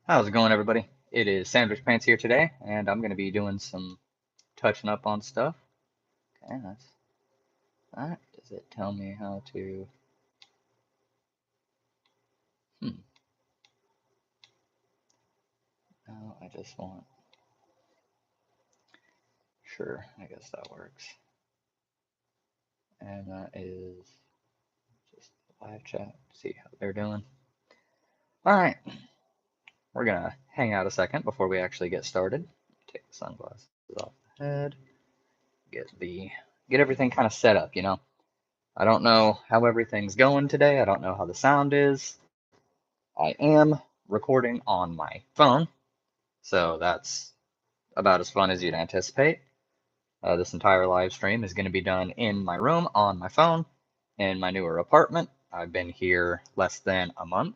How's it going, everybody? It is Sandwich Pants here today, and I'm going to be doing some touching up on stuff. Okay, that's that. Does it tell me how to? Hmm. No, I just want. Sure, I guess that works. And that is just live chat. See how they're doing. All right, we're gonna hang out a second before we actually get started. Take the sunglasses off the head. Get everything kind of set up. I don't know how everything's going today. I don't know how the sound is. I am recording on my phone, so that's about as fun as you'd anticipate. This entire live stream is going to be done in my room on my phone in my newer apartment. I've been here less than a month,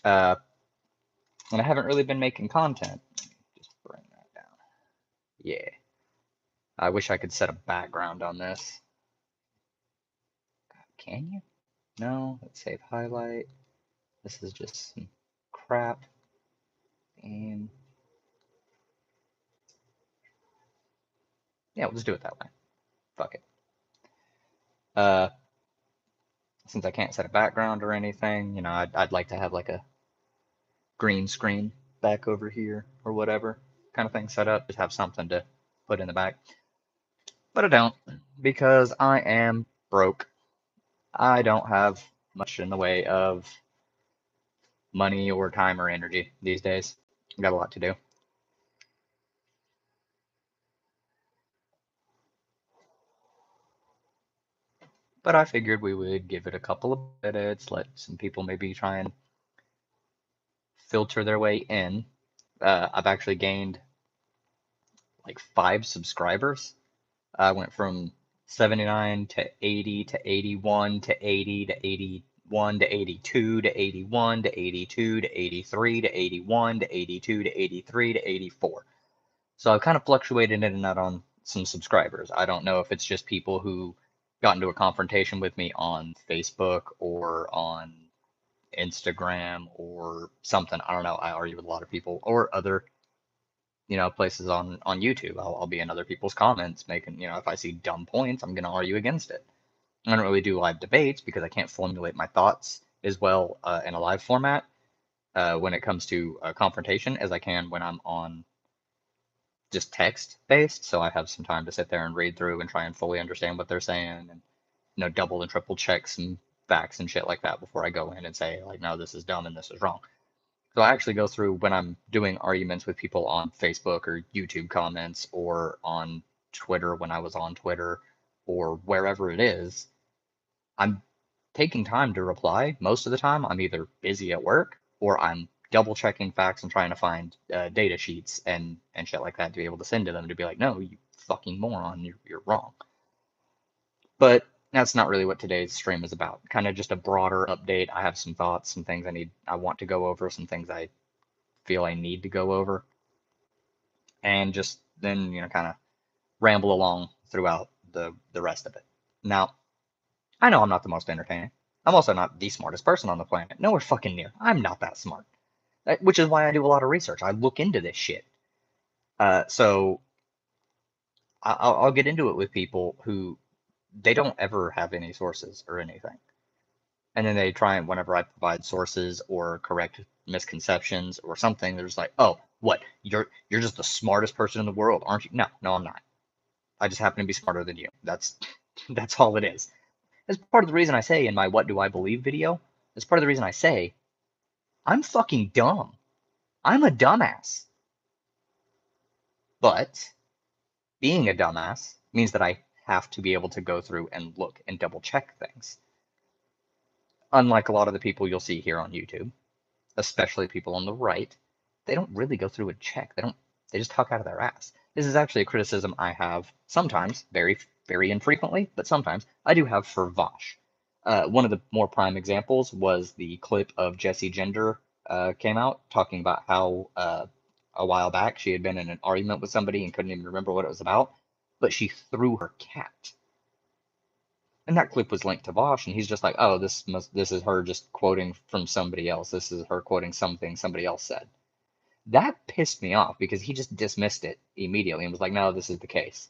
uh, and I haven't really been making content. Just bring that down. Yeah. I wish I could set a background on this. Can you? No. Let's save highlight. This is just some crap. And yeah, we'll just do it that way. Fuck it. Uh, since I can't set a background or anything, I'd like to have like a green screen back over here or whatever kind of thing set up, just have something to put in the back. But I don't because I am broke. I don't have much in the way of money or time or energy these days. I've got a lot to do. But I figured we would give it a couple of minutes, let some people maybe try and filter their way in. I've actually gained like 5 subscribers. I went from 79 to 80 to 81 to 80 to 81 to 82 to 81 to 82 to 83 to 81 to 82 to 83 to 84. So I've kind of fluctuated in and out on some subscribers. I don't know if it's just people who got into a confrontation with me on Facebook or on Instagram or something. I don't know. I argue with a lot of people or other places on YouTube. I'll be in other people's comments making, if I see dumb points, I'm going to argue against it. I don't really do live debates because I can't formulate my thoughts as well in a live format when it comes to a confrontation as I can when I'm on just text based. So I have some time to sit there and read through and try and fully understand what they're saying and double and triple check some facts and shit like that before I go in and say like, no, this is dumb and this is wrong. So I actually go through when I'm doing arguments with people on Facebook or YouTube comments or on Twitter when I was on Twitter or wherever it is. I'm taking time to reply. Most of the time, I'm either busy at work or I'm double checking facts and trying to find data sheets and shit like that to be able to send to them to be like, no, you fucking moron, you're wrong. But that's not really what today's stream is about. Kind of just a broader update. I have some thoughts, some things I want to go over, some things I feel I need to go over, and just then kind of ramble along throughout the rest of it. Now, I know I'm not the most entertaining. I'm also not the smartest person on the planet. Nowhere fucking near. I'm not that smart, which is why I do a lot of research. I look into this shit. So I'll get into it with people who they don't ever have any sources or anything, and then they try and whenever I provide sources or correct misconceptions or something, they're just like, "Oh, what? You're just the smartest person in the world, aren't you?" No, no, I'm not. I just happen to be smarter than you. That's all it is. That's part of the reason I say in my "What Do I Believe" video. That's part of the reason I say I'm fucking dumb. I'm a dumbass. But being a dumbass means that I have to be able to go through and look and double check things. Unlike a lot of the people you'll see here on YouTube, especially people on the right, they don't really go through and check. They just talk out of their ass. This is actually a criticism I have sometimes, very, very infrequently, but sometimes I do have for Vosh. One of the more prime examples was the clip of Jessie Gender came out talking about how a while back she had been in an argument with somebody and couldn't even remember what it was about, but she threw her cat. And that clip was linked to Vosh, and he's just like, oh, this is her just quoting from somebody else. This is her quoting something somebody else said. That pissed me off because he just dismissed it immediately and was like, no, this is the case.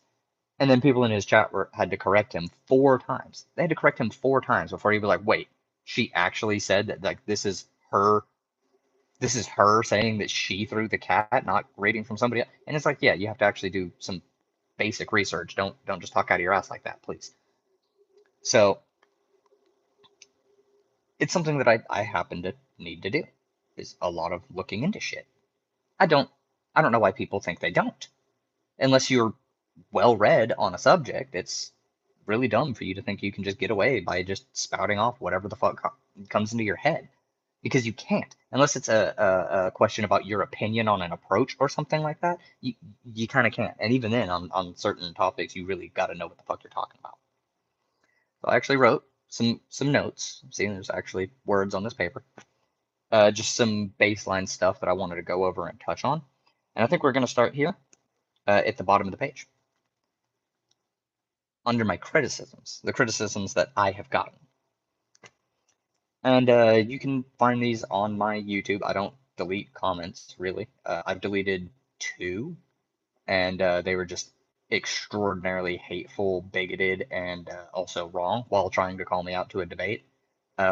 And then people in his chat had to correct him 4 times. They had to correct him 4 times before he was like, wait, she actually said that, like, this is her saying that she threw the cat, not reading from somebody else. And it's like, yeah, you have to actually do some basic research. Don't just talk out of your ass like that, please. So it's something that I happen to need to do, is a lot of looking into shit. I don't I don't know why people think they don't. Unless you're well read on a subject, it's really dumb for you to think you can just get away by just spouting off whatever the fuck comes into your head. Because you can't, unless it's a question about your opinion on an approach or something like that. You kind of can't. And even then, on certain topics, you really got to know what the fuck you're talking about. So I actually wrote some notes. See, there's actually words on this paper. Just some baseline stuff that I wanted to go over and touch on. And I think we're going to start here at the bottom of the page under my criticisms, the criticisms that I have gotten. And you can find these on my YouTube. I don't delete comments, really. I've deleted 2, and they were just extraordinarily hateful, bigoted, and also wrong while trying to call me out to a debate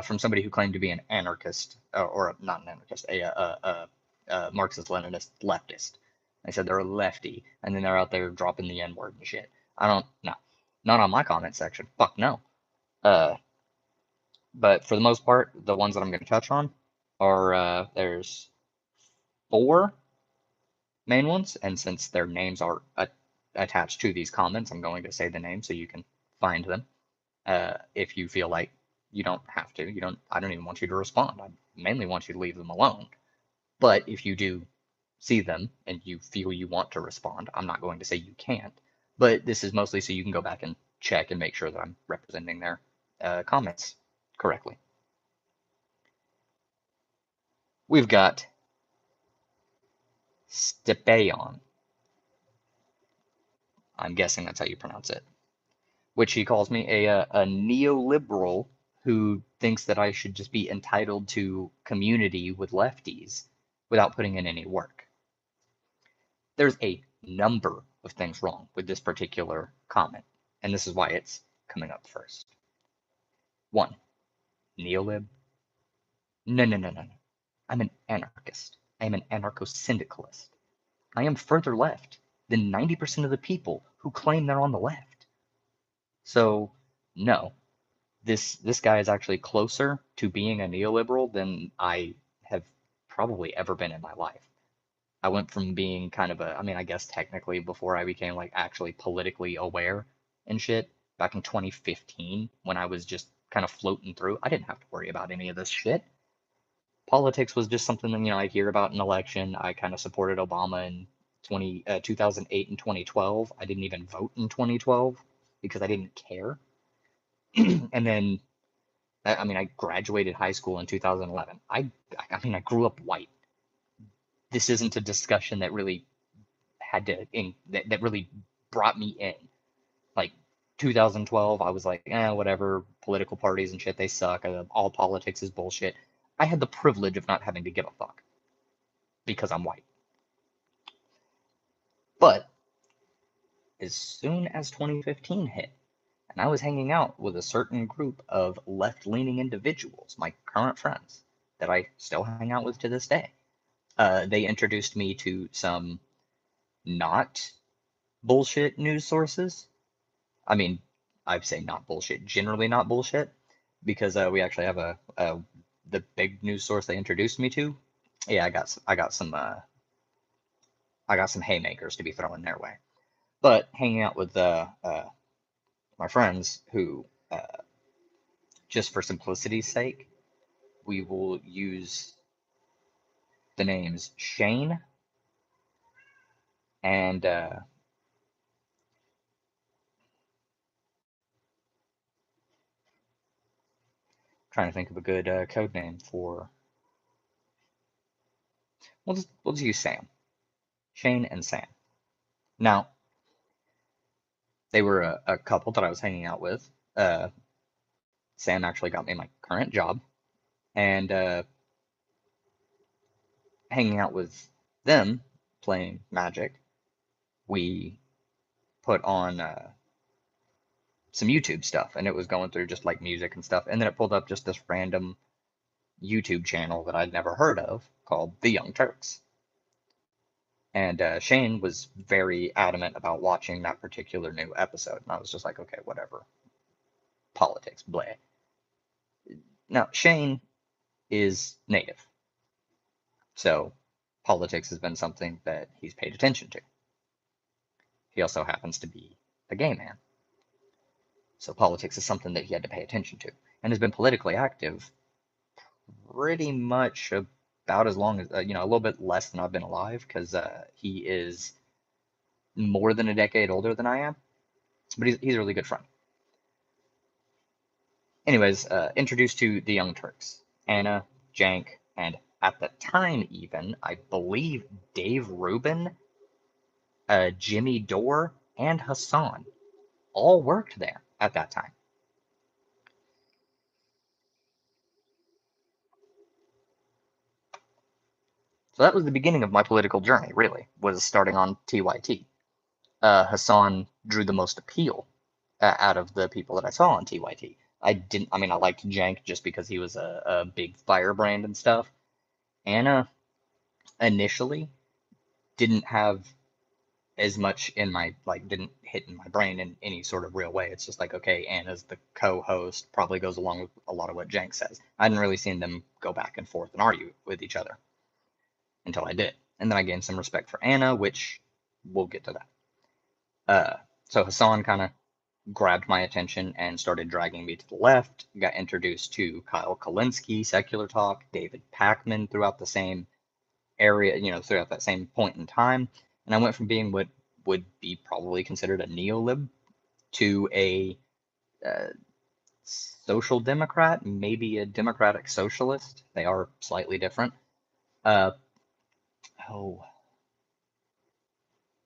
from somebody who claimed to be an anarchist, or not an anarchist, a Marxist-Leninist leftist. They said they're a lefty, and then they're out there dropping the N-word and shit. I don't, no, not on my comment section. Fuck no. Uh, but for the most part, the ones that I'm going to touch on are there's 4 main ones, and since their names are attached to these comments, I'm going to say the name so you can find them. If you feel like you don't have to, you don't. I don't even want you to respond. I mainly want you to leave them alone. But if you do see them and you feel you want to respond, I'm not going to say you can't. But this is mostly so you can go back and check and make sure that I'm representing their comments correctly. We've got Stepayon. I'm guessing that's how you pronounce it. Which he calls me a neoliberal who thinks that I should just be entitled to community with lefties without putting in any work. There's a number of things wrong with this particular comment, and this is why it's coming up first. 1, neolib. No, no, no, no, no. I'm an anarchist. I am an anarcho-syndicalist. I am further left than 90% of the people who claim they're on the left. So, no, this guy is actually closer to being a neoliberal than I have probably ever been in my life. I went from being kind of I mean, I guess technically before I became like actually politically aware and shit, back in 2015 when I was just kind of floating through, I didn't have to worry about any of this shit. Politics was just something that, I'd hear about an election. I kind of supported Obama in 2008 and 2012. I didn't even vote in 2012 because I didn't care. And then I mean, I graduated high school in 2011. I mean, I grew up white. This isn't a discussion that really had to that really brought me in. Like 2012, I was like, whatever. Political parties and shit, they suck. All politics is bullshit. I had the privilege of not having to give a fuck because I'm white. But as soon as 2015 hit, and I was hanging out with a certain group of left-leaning individuals, my current friends, that I still hang out with to this day. They introduced me to some not bullshit news sources. I mean, I'd say not bullshit, generally not bullshit, because we actually have the big news source they introduced me to. Yeah, I got some haymakers to be thrown their way. But hanging out with my friends who, just for simplicity's sake, we will use the names Shane and trying to think of a good code name for. We'll just use Sam. Shane and Sam. Now, they were a couple that I was hanging out with. Sam actually got me my current job, and hanging out with them playing Magic, we put on some YouTube stuff, and it was going through just like music and stuff, and then it pulled up just this random YouTube channel that I'd never heard of called The Young Turks. And Shane was very adamant about watching that particular new episode, and I was just like, okay, whatever. Politics, bleh. Now, Shane is native, so politics has been something that he's paid attention to. He also happens to be a gay man, so politics is something that he had to pay attention to, and has been politically active pretty much about as long as, a little bit less than I've been alive, because he is more than a decade older than I am, but he's a really good friend. Anyways, introduced to the Young Turks, Anna, Jank, and at the time even, I believe Dave Rubin, Jimmy Dore, and Hassan all worked there at that time. So that was the beginning of my political journey, really, was starting on TYT. Hassan drew the most appeal out of the people that I saw on TYT. I liked Jank just because he was a big firebrand and stuff. Anna initially didn't have as much in my, like, didn't hit in my brain in any sort of real way. It's just like, okay, Anna's the co-host, probably goes along with a lot of what Jank says. I hadn't really seen them go back and forth and argue with each other until I did. And then I gained some respect for Anna, which we'll get to that. So Hassan kind of grabbed my attention and started dragging me to the left. Got introduced to Kyle Kulinski, Secular Talk, David Pakman throughout the same area, throughout that same point in time. And I went from being what would be probably considered a neolib to a uh, social democrat, maybe a democratic socialist. They are slightly different. Uh, oh,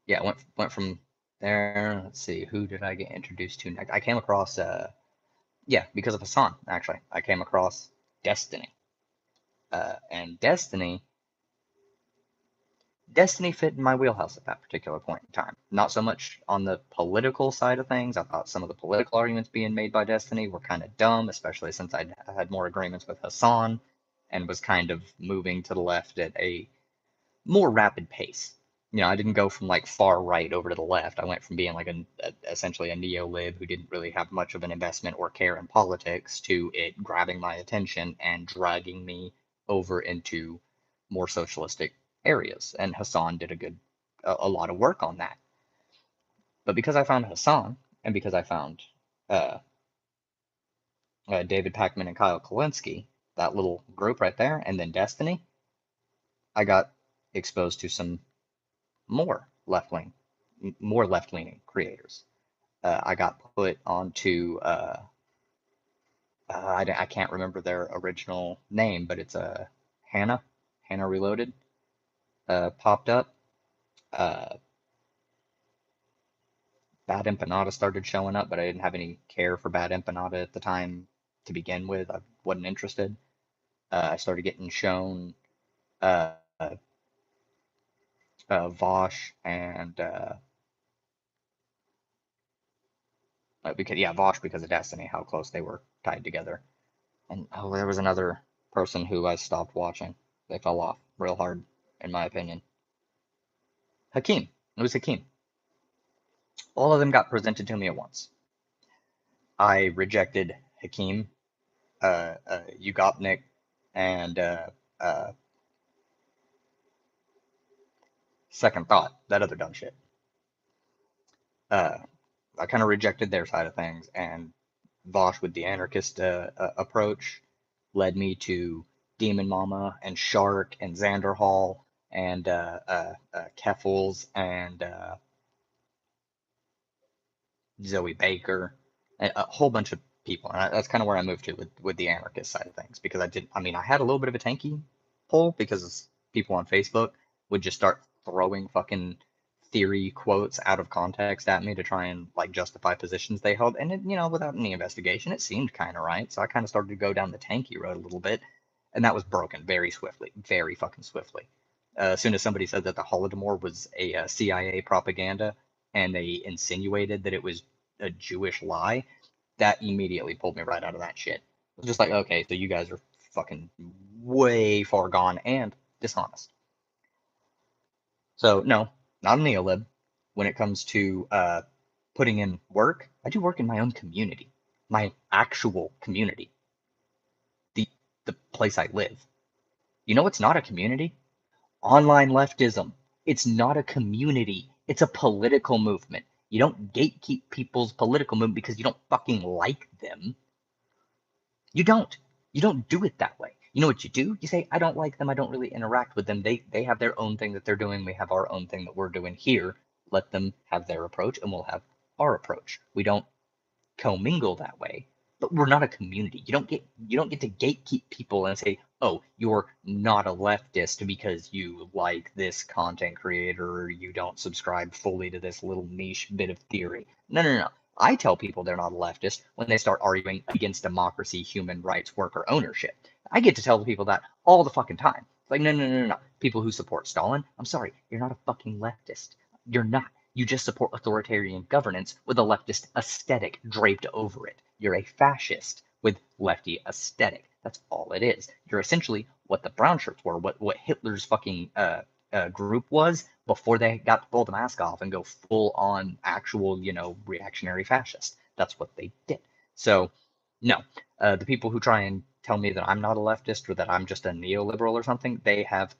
yeah, went from there. Let's see, who did I get introduced to next? I came across, yeah, because of Hassan, actually. I came across Destiny. And Destiny fit in my wheelhouse at that particular point in time. Not so much on the political side of things. I thought some of the political arguments being made by Destiny were kind of dumb, especially since I had more agreements with Hassan and was kind of moving to the left at a more rapid pace. I didn't go from like far right over to the left. I went from being like essentially a neo-lib who didn't really have much of an investment or care in politics to it grabbing my attention and dragging me over into more socialistic areas. And Hassan did a lot of work on that. But because I found Hassan and because I found uh, David Pakman and Kyle Kulinski, that little group right there, and then Destiny, I got exposed to some more more left leaning creators. I got put onto I can't remember their original name, but it's a Hannah Reloaded popped up. Uh, Bad Empanada started showing up, but I didn't have any care for Bad Empanada at the time to begin with. I wasn't interested. I started getting shown uh, Vosh and Vosh because of Destiny, how close they were tied together. And there was another person who I stopped watching. They fell off real hard, in my opinion. Hakeem. It was Hakeem. All of them got presented to me at once. I rejected Hakeem, Ugopnik, and uh, Second Thought, that other dumb shit. Uh, I kind of rejected their side of things, and Vosh with the anarchist approach led me to Demon Mama and Shark and Xander Hall and Keffels and Zoe Baker, and a whole bunch of people. And that's kind of where I moved to with the anarchist side of things because I had a little bit of a tanky pull because people on Facebook would just start throwing fucking theory quotes out of context at me to try and like justify positions they held, and it, without any investigation, it seemed kind of right. So I kind of started to go down the tanky road a little bit, and that was broken very swiftly, very fucking swiftly. As soon as somebody said that the Holodomor was a CIA propaganda, and they insinuated that it was a Jewish lie, that immediately pulled me right out of that shit. It was just like, okay, so you guys are fucking way far gone and dishonest. So no, not a neolib. When it comes to putting in work, I do work in my own community, my actual community, the the place I live. You know what's not a community? Online leftism. It's not a community. It's a political movement. You don't gatekeep people's political movement because you don't fucking like them. You don't. You don't do it that way. You know what you do? You say, I don't like them. I don't really interact with them. They have their own thing that they're doing. We have our own thing that we're doing here. Let them have their approach and we'll have our approach. We don't commingle that way, but we're not a community. You don't get to gatekeep people and say, oh, you're not a leftist because you like this content creator or you don't subscribe fully to this little niche bit of theory. No, no, no. I tell people they're not a leftist when they start arguing against democracy, human rights, worker ownership. I get to tell people that all the fucking time. It's like, no, no, no, no, no. People who support Stalin, I'm sorry, you're not a fucking leftist. You're not. You just support authoritarian governance with a leftist aesthetic draped over it. You're a fascist with lefty aesthetic. That's all it is. You're essentially what the brown shirts were, what Hitler's fucking group was before they got to pull the mask off and go full on actual, reactionary fascist. That's what they did. So, no, the people who try and tell me that I'm not a leftist or that I'm just a neoliberal or something, they have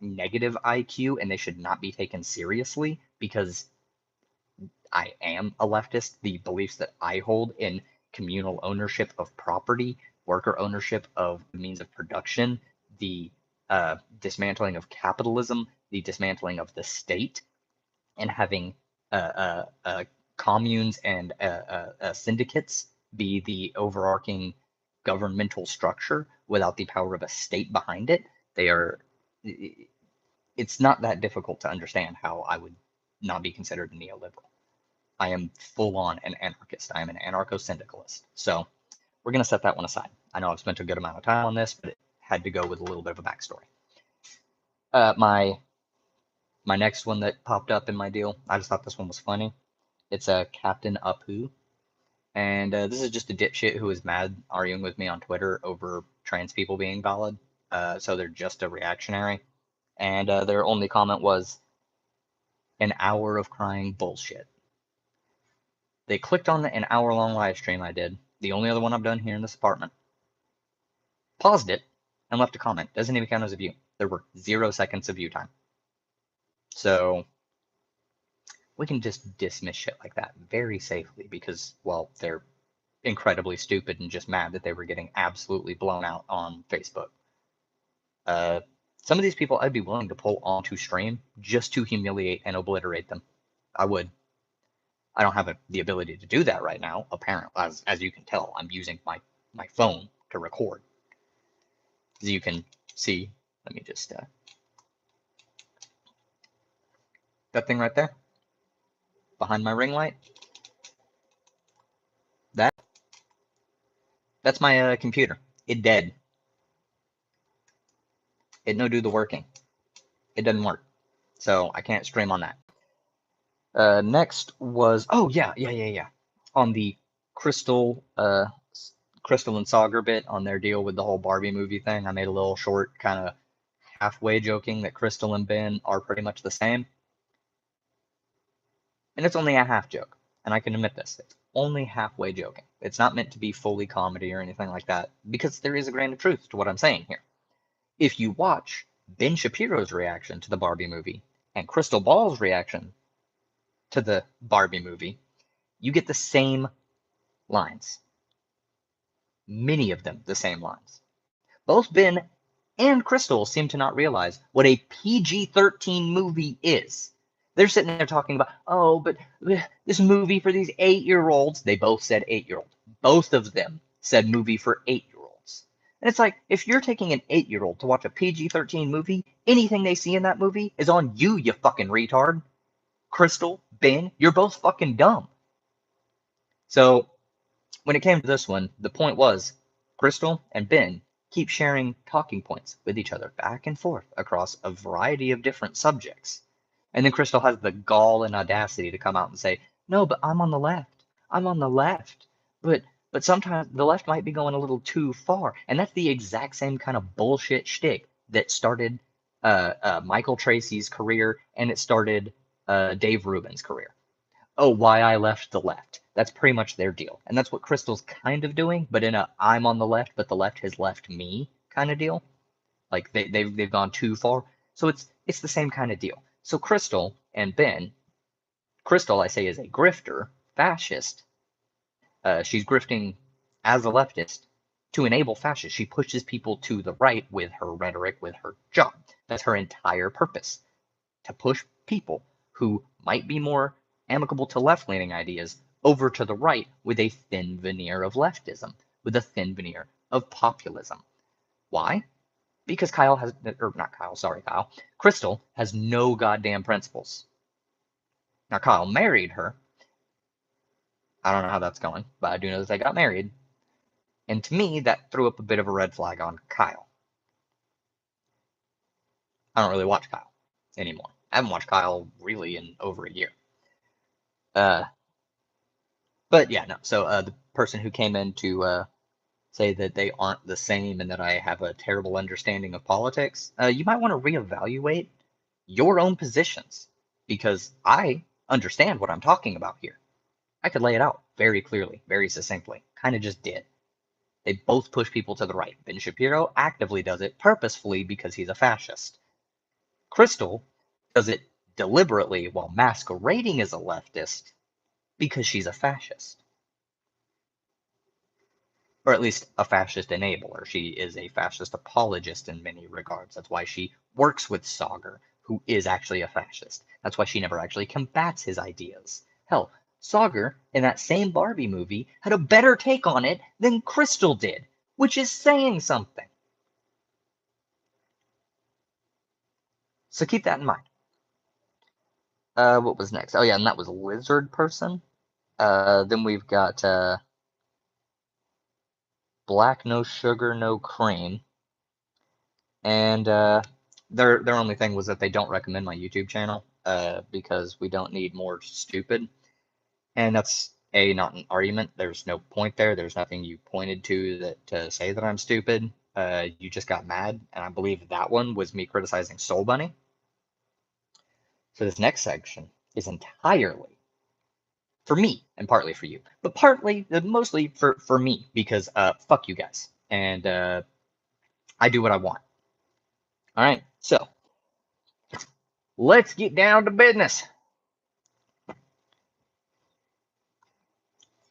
negative IQ and they should not be taken seriously because I am a leftist. The beliefs that I hold in communal ownership of property, worker ownership of the means of production, the dismantling of capitalism, the dismantling of the state, and having communes and syndicates be the overarching governmental structure without the power of a state behind it. They are. It's not that difficult to understand how I would not be considered a neoliberal. I am full on an anarchist. I am an anarcho syndicalist. So we're going to set that one aside. I know I've spent a good amount of time on this, but it had to go with a little bit of a backstory. My next one that popped up in my deal, I just thought this one was funny. It's a Captain Apu. And this is just a dipshit who is mad arguing with me on Twitter over trans people being valid. So they're just a reactionary. And their only comment was, an hour of crying bullshit. They clicked on an hour-long live stream I did, the only other one I've done here in this apartment, paused it, and left a comment. Doesn't even count as a view. There were 0 seconds of view time. So we can just dismiss shit like that very safely because, well, they're incredibly stupid and just mad that they were getting absolutely blown out on Facebook. Some of these people I'd be willing to pull onto stream just to humiliate and obliterate them. I would. I don't have the ability to do that right now, apparently. As you can tell, I'm using my phone to record. As you can see, let me just, that thing right there, behind my ring light, that's my computer. It dead. It no do the working. It doesn't work. So I can't stream on that. Next was, oh yeah. On the Crystal and Sagar bit on their deal with the whole Barbie movie thing, I made a little short kind of halfway joking that Crystal and Ben are pretty much the same. And it's only a half joke, and I can admit this. It's only halfway joking. It's not meant to be fully comedy or anything like that, because there is a grain of truth to what I'm saying here. If you watch Ben Shapiro's reaction to the Barbie movie and Crystal Ball's reaction to the Barbie movie, you get the same lines. Many of them the same lines. Both Ben and Crystal seem to not realize what a PG-13 movie is. They're sitting there talking about, oh, but this movie for these 8-year-olds. They both said 8-year-old. Both of them said movie for 8-year-olds. And it's like, if you're taking an 8-year-old to watch a PG-13 movie, anything they see in that movie is on you, you fucking retard. Crystal, Ben, you're both fucking dumb. So when it came to this one, the point was Crystal and Ben keep sharing talking points with each other back and forth across a variety of different subjects. And then Crystal has the gall and audacity to come out and say, "No, but I'm on the left. I'm on the left. But sometimes the left might be going a little too far." And that's the exact same kind of bullshit shtick that started Michael Tracy's career, and it started Dave Rubin's career. Oh, why I left the left. That's pretty much their deal. And that's what Crystal's kind of doing, but in a I'm on the left, but the left has left me kind of deal. Like they've gone too far. So it's the same kind of deal. So Crystal and Ben, Crystal I say is a grifter, fascist. She's grifting as a leftist to enable fascists. She pushes people to the right with her rhetoric, with her job. That's her entire purpose, to push people who might be more amicable to left-leaning ideas over to the right with a thin veneer of leftism, with a thin veneer of populism. Why? Because Kyle has, or not Kyle, sorry, Kyle. Crystal has no goddamn principles. Now, Kyle married her. I don't know how that's going, but I do know that they got married. And to me, that threw up a bit of a red flag on Kyle. I don't really watch Kyle anymore. I haven't watched Kyle really in over a year. But yeah, no. So the person who came in to say that they aren't the same and that I have a terrible understanding of politics, you might want to reevaluate your own positions, because I understand what I'm talking about here. I could lay it out very clearly, very succinctly. Kind of just did. They both push people to the right. Ben Shapiro actively does it purposefully because he's a fascist. Crystal does it deliberately while masquerading as a leftist because she's a fascist. Or at least a fascist enabler. She is a fascist apologist in many regards. That's why she works with Sauger, who is actually a fascist. That's why she never actually combats his ideas. Hell, Sauger, in that same Barbie movie, had a better take on it than Crystal did, which is saying something. So keep that in mind. What was next? Oh yeah, and that was Lizard Person. Then we've got Black No Sugar No Cream, and their only thing was that they don't recommend my YouTube channel because we don't need more stupid, and that's not an argument. There's no point there. There's nothing you pointed to that to say that I'm stupid. You just got mad, and I believe that one was me criticizing Soul Bunny. So this next section is entirely for me and partly for you, but partly, mostly for me because fuck you guys, and I do what I want. All right, so let's get down to business.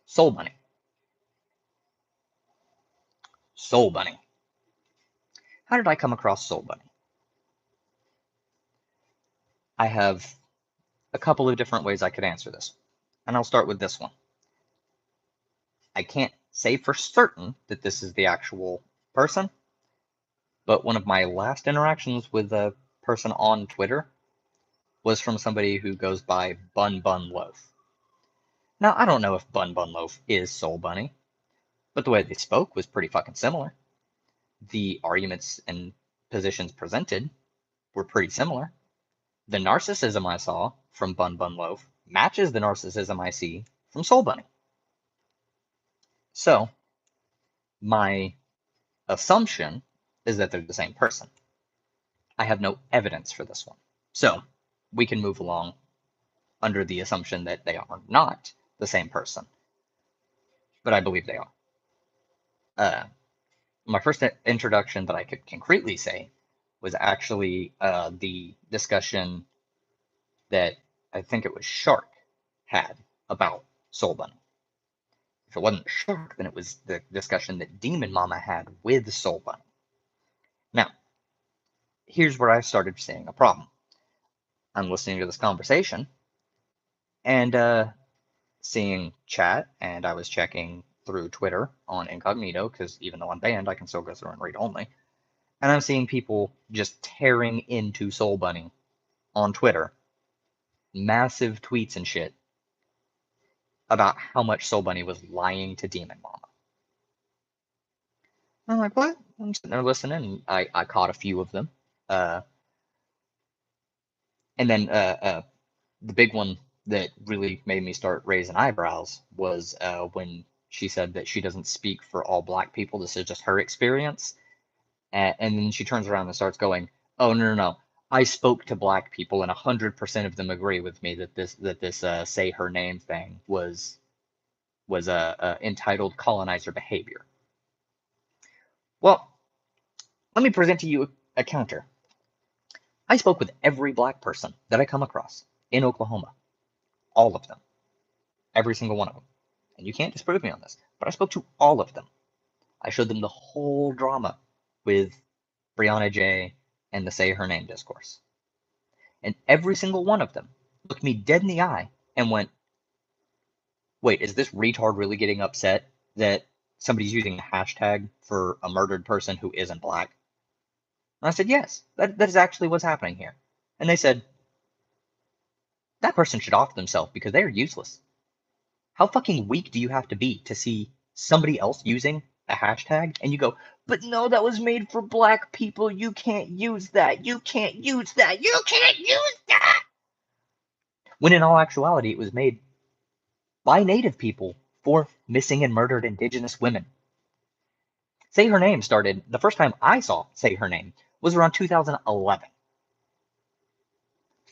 Soul Bunny. Soul Bunny. How did I come across Soul Bunny? I have a couple of different ways I could answer this, and I'll start with this one. I can't say for certain that this is the actual person, but one of my last interactions with a person on Twitter was from somebody who goes by Bun Bun Loaf. Now, I don't know if Bun Bun Loaf is Soul Bunny, but the way they spoke was pretty fucking similar. The arguments and positions presented were pretty similar. The narcissism I saw from Bun Bun Loaf matches the narcissism I see from Soul Bunny. So, my assumption is that they're the same person. I have no evidence for this one. So, we can move along under the assumption that they are not the same person. But I believe they are. My first introduction that I could concretely say was actually the discussion that I think it was Shark had about Soul Bunny. If it wasn't Shark, then it was the discussion that Demon Mama had with Soul Bunny. Now, here's where I started seeing a problem. I'm listening to this conversation and seeing chat, and I was checking through Twitter on incognito, because even though I'm banned, I can still go through and read only. And I'm seeing people just tearing into Soul Bunny on Twitter massive tweets and shit about how much Soul Bunny was lying to Demon Mama. I'm like, what? I'm sitting there listening, and I caught a few of them. Uh, and then the big one that really made me start raising eyebrows was when she said that she doesn't speak for all black people. This is just her experience. And then she turns around and starts going, "Oh, no, no, no. I spoke to black people, and 100% of them agree with me that this say her name thing was entitled colonizer behavior." Well, let me present to you a counter. I spoke with every black person that I come across in Oklahoma, all of them, every single one of them. And you can't disprove me on this, but I spoke to all of them. I showed them the whole drama with Brianna J and the Say Her Name discourse. And every single one of them looked me dead in the eye and went, wait, is this retard really getting upset that somebody's using a hashtag for a murdered person who isn't black? And I said, yes, that is actually what's happening here. And they said, that person should off themselves because they are useless. How fucking weak do you have to be to see somebody else using a hashtag and you go, but no, that was made for black people. You can't use that. You can't use that. You can't use that. When in all actuality, it was made by Native people for missing and murdered Indigenous women. Say Her Name started, the first time I saw Say Her Name was around 2011.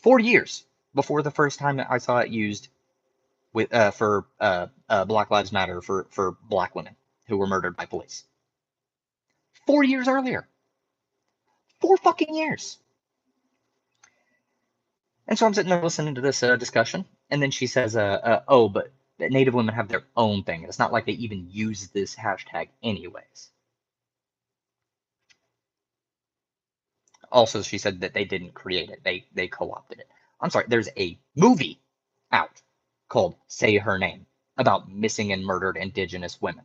4 years before the first time I saw it used with for Black Lives Matter for black women who were murdered by police. 4 years earlier. 4 fucking years. And so I'm sitting there listening to this discussion, and then she says, oh, but Native women have their own thing. It's not like they even use this hashtag anyways. Also, she said that they didn't create it. They co-opted it. I'm sorry, there's a movie out called Say Her Name about missing and murdered Indigenous women.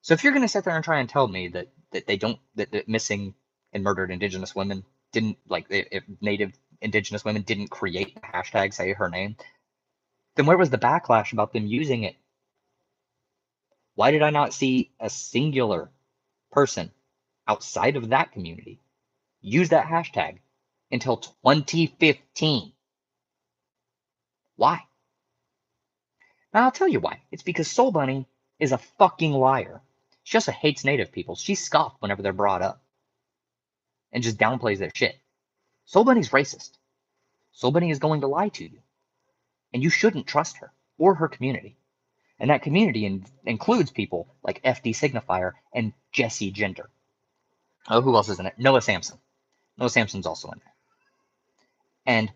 So if you're going to sit there and try and tell me that that missing and murdered Indigenous women didn't, like, if Native Indigenous women didn't create the hashtag Say Her Name, then where was the backlash about them using it? Why did I not see a singular person outside of that community use that hashtag until 2015? Why? Now I'll tell you why. It's because Soul Bunny is a fucking liar. She also hates Native people. She scoffed whenever they're brought up and just downplays their shit. Soul Bunny's racist. Soul Bunny is going to lie to you. And you shouldn't trust her or her community. And that community includes people like FD Signifier and Jesse Gender. Oh, who else is in it? Noah Samson. Noah Samson's also in there. And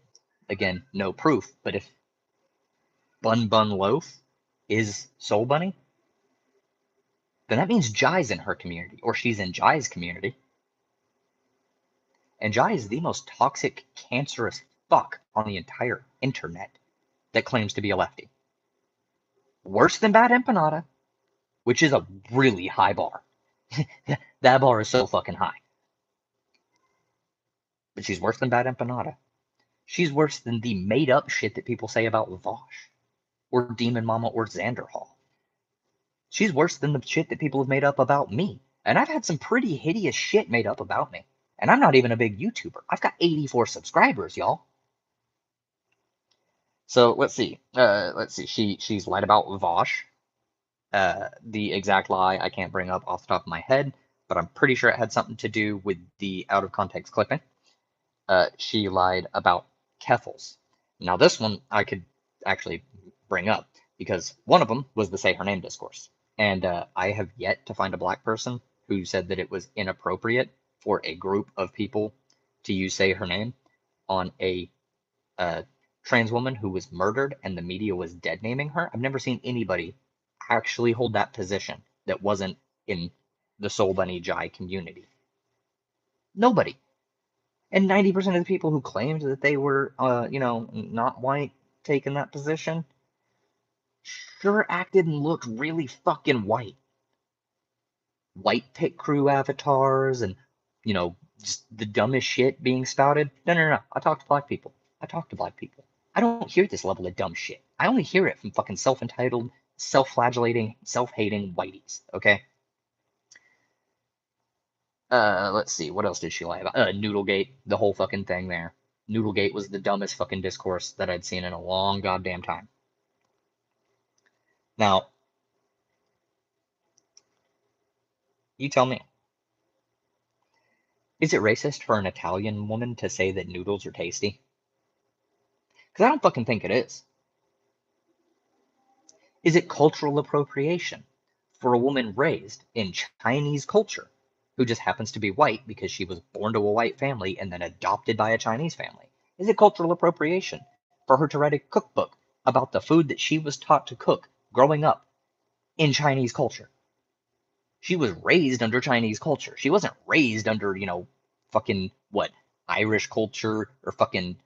again, no proof, but if Bun Bun Loaf is Soul Bunny, then that means Jai's in her community, or she's in Jai's community. And Jai is the most toxic, cancerous fuck on the entire internet that claims to be a lefty. Worse than Bad Empanada, which is a really high bar. That bar is so fucking high. But she's worse than Bad Empanada. She's worse than the made up shit that people say about Vosh, or Demon Mama, or Xander Hall. She's worse than the shit that people have made up about me. And I've had some pretty hideous shit made up about me. And I'm not even a big YouTuber. I've got 84 subscribers, y'all. So let's see. She's lied about Vosh. The exact lie I can't bring up off the top of my head, but I'm pretty sure it had something to do with the out of context clipping. She lied about Keffals. Now this one I could actually bring up because one of them was the Say Her Name discourse. And I have yet to find a black person who said that it was inappropriate for a group of people to use Say Her Name on a trans woman who was murdered and the media was dead naming her. I've never seen anybody actually hold that position that wasn't in the Soul Bunny Jai community. Nobody. And 90% of the people who claimed that they were, not white taking that position sure acted and looked really fucking white. White pit crew avatars and, just the dumbest shit being spouted. No. I talk to black people. I talk to black people. I don't hear this level of dumb shit. I only hear it from fucking self-entitled, self-flagellating, self-hating whiteys, okay? Let's see, what else did she lie about? Noodlegate, the whole fucking thing there. Noodlegate was the dumbest fucking discourse that I'd seen in a long goddamn time. Now, you tell me, is it racist for an Italian woman to say that noodles are tasty? Because I don't fucking think it is. Is it cultural appropriation for a woman raised in Chinese culture who just happens to be white because she was born to a white family and then adopted by a Chinese family? Is it cultural appropriation for her to write a cookbook about the food that she was taught to cook growing up in Chinese culture? She was raised under Chinese culture. She wasn't raised under, fucking what, Irish culture or fucking.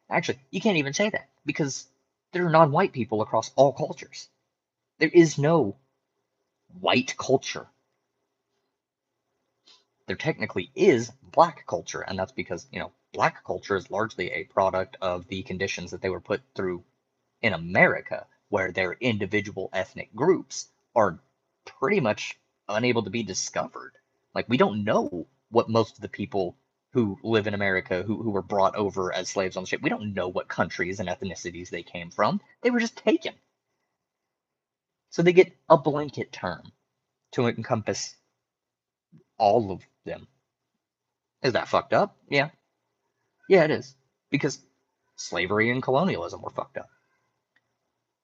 Actually, you can't even say that because there are non white people across all cultures. There is no white culture. There technically is black culture, and that's because, black culture is largely a product of the conditions that they were put through in America, where their individual ethnic groups are pretty much unable to be discovered. Like, we don't know what most of the people who live in America who were brought over as slaves on the ship, we don't know what countries and ethnicities they came from. They were just taken. So they get a blanket term to encompass all of them. Is that fucked up? Yeah. Yeah, it is. Because slavery and colonialism were fucked up.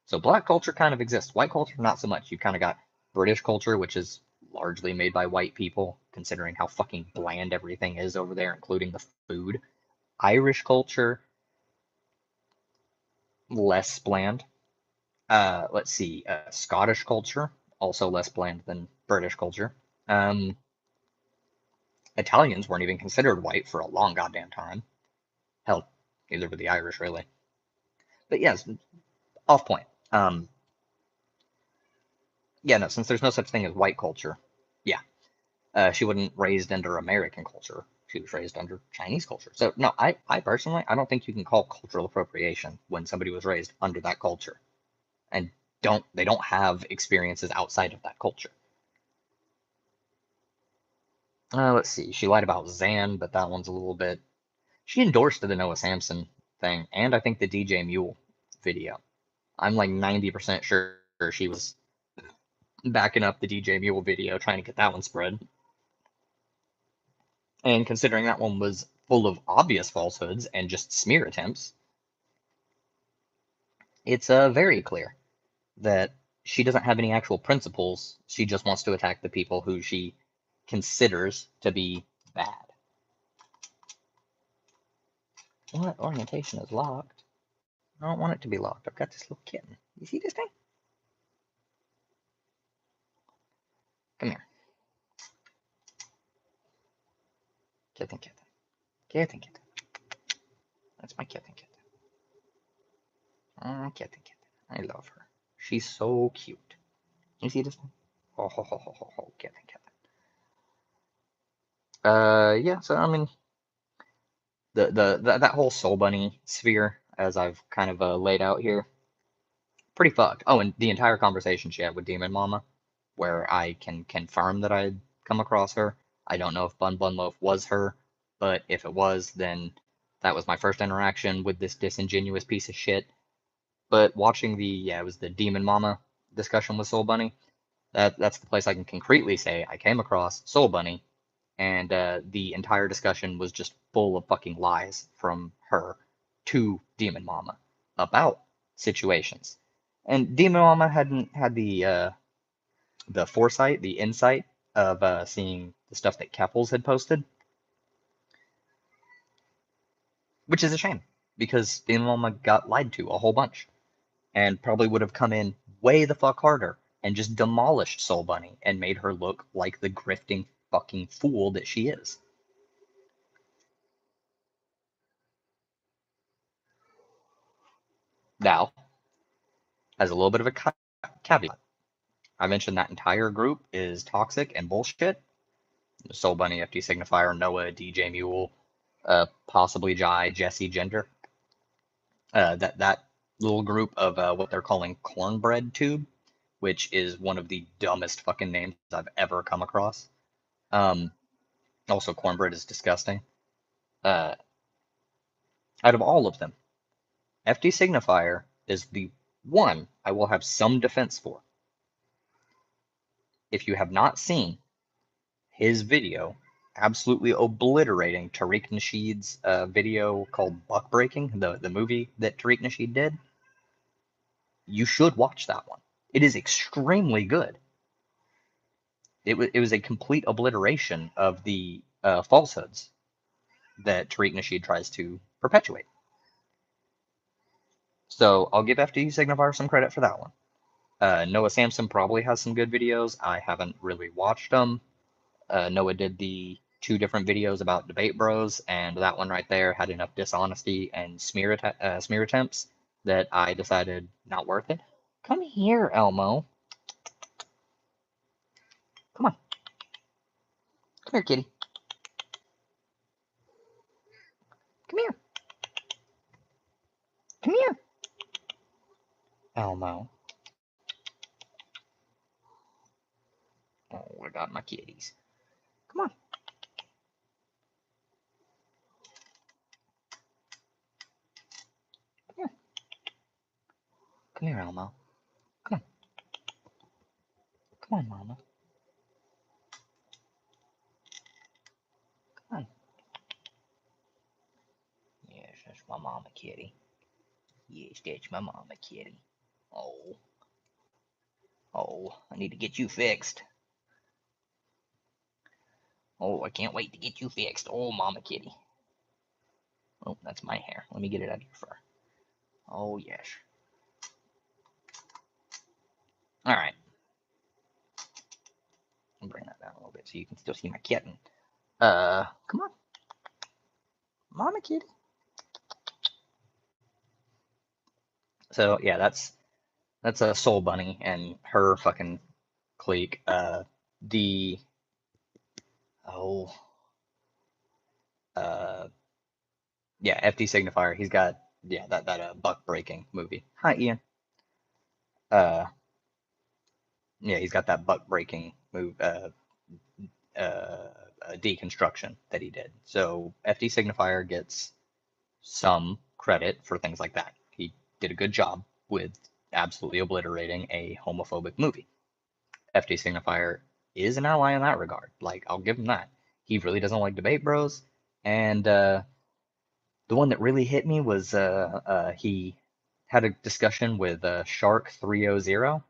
So black culture kind of exists. White culture, not so much. You've kind of got British culture, which is largely made by white people, considering how fucking bland everything is over there, including the food. Irish culture, less bland. Let's see. Scottish culture, also less bland than British culture. Um, Italians weren't even considered white for a long goddamn time. Hell, neither were the Irish, really. But yes, off point. Yeah, no, since there's no such thing as white culture, yeah, she wasn't raised under American culture. She was raised under Chinese culture. So no, I personally, I don't think you can call cultural appropriation when somebody was raised under that culture and they don't have experiences outside of that culture. Let's see. She lied about Zan, but that one's a little bit. She endorsed the Noah Samson thing, and I think the DJ Mule video. I'm like 90% sure she was backing up the DJ Mule video, trying to get that one spread. And considering that one was full of obvious falsehoods and just smear attempts, it's very clear that she doesn't have any actual principles. She just wants to attack the people who she considers to be bad. What orientation is locked? I don't want it to be locked. I've got this little kitten. You see this thing? Come here. Kitten, kitten. Kitten, kitten. That's my kitten, kitten. Kitten, kitten. I love her. She's so cute. You see this thing? Oh, ho, ho, ho, ho, ho. Kitten, kitten. Yeah, so I mean, that whole Soul Bunny sphere, as I've kind of laid out here, pretty fucked. Oh, and the entire conversation she had with Demon Mama, where I can confirm that I'd come across her. I don't know if Bun Bun Loaf was her, but if it was, then that was my first interaction with this disingenuous piece of shit. But watching it was the Demon Mama discussion with Soul Bunny. That's the place I can concretely say I came across Soul Bunny, and the entire discussion was just full of fucking lies from her to Demon Mama about situations. And Demon Mama hadn't had the foresight, the insight of seeing the stuff that Keppels had posted, which is a shame because Demon Mama got lied to a whole bunch and probably would have come in way the fuck harder and just demolished Soul Bunny and made her look like the grifting fucking fool that she is. Now, as a little bit of a caveat, I mentioned that entire group is toxic and bullshit. Soul Bunny, FD Signifier, Noah, DJ Mule, possibly Jai, Jesse, Gender. that little group of what they're calling cornbread tube, which is one of the dumbest fucking names I've ever come across. Um, Also, cornbread is disgusting. Uh, Out of all of them, FD Signifier is the one I will have some defense for. If you have not seen his video absolutely obliterating Tariq Nasheed's video called Buck Breaking, the movie that Tariq Nasheed did, you should watch that one. It is extremely good. It was a complete obliteration of the falsehoods that Tariq Nasheed tries to perpetuate. So I'll give FD Signifier some credit for that one. Noah Samson probably has some good videos. I haven't really watched them. Noah did the two different videos about Debate Bros, and that one right there had enough dishonesty and smear attempts that I decided not worth it. Come here, Elmo. Come on. Come here, kitty. Come here. Come here, Elmo. Oh, I got my kitties. Come on. Come here. Come here, Elmo. Come on. Come on, Mama. Come on. Yes, that's my mama kitty. Yes, that's my mama kitty. Oh. Oh, I need to get you fixed. Oh, I can't wait to get you fixed. Oh, mama kitty. Oh, that's my hair. Let me get it out of your fur. Oh, yes. All right. I'll bring that down a little bit so you can still see my kitten. Come on. Mama kitty. So, yeah, that's a Soul Bunny and her fucking clique. The oh uh yeah, FD Signifier. He's got that buck breaking movie. Hi, Ian. Uh yeah, he's got that buck breaking move uh deconstruction that he did. So FD Signifier gets some credit for things like that. He did a good job with absolutely obliterating a homophobic movie. FD Signifier is an ally in that regard. Like, I'll give him that. He really doesn't like Debate Bros. And the one that really hit me was he had a discussion with Shark 300.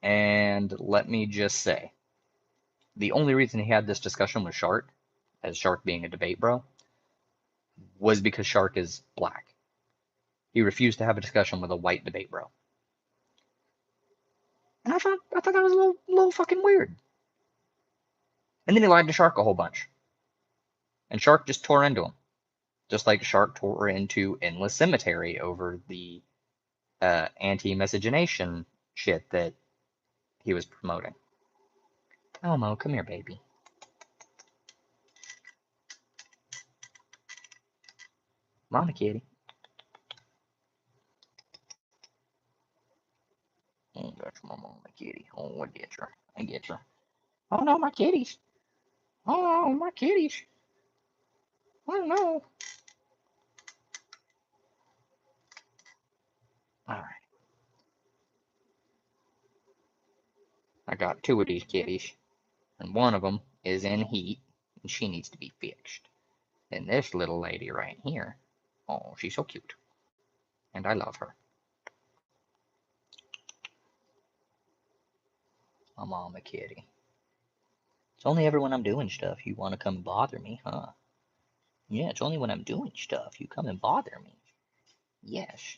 And let me just say, the only reason he had this discussion with Shark, as Shark being a debate bro, was because Shark is black. He refused to have a discussion with a white debate bro. And I thought that was a little fucking weird. And then he lied to Shark a whole bunch. And Shark just tore into him. Just like Shark tore into Endless Cemetery over the anti-miscegenation shit that he was promoting. Elmo, come here, baby. Mama kitty. Oh, that's my mama kitty. Oh, I get her. I get her. Oh no, my kitties. Oh, no, my kitties. Oh no. Alright. I got two of these kitties. And one of them is in heat. And she needs to be fixed. And this little lady right here. Oh, she's so cute. And I love her. My mama kitty. It's only ever when I'm doing stuff you want to come bother me, huh? Yeah, it's only when I'm doing stuff you come and bother me. Yes.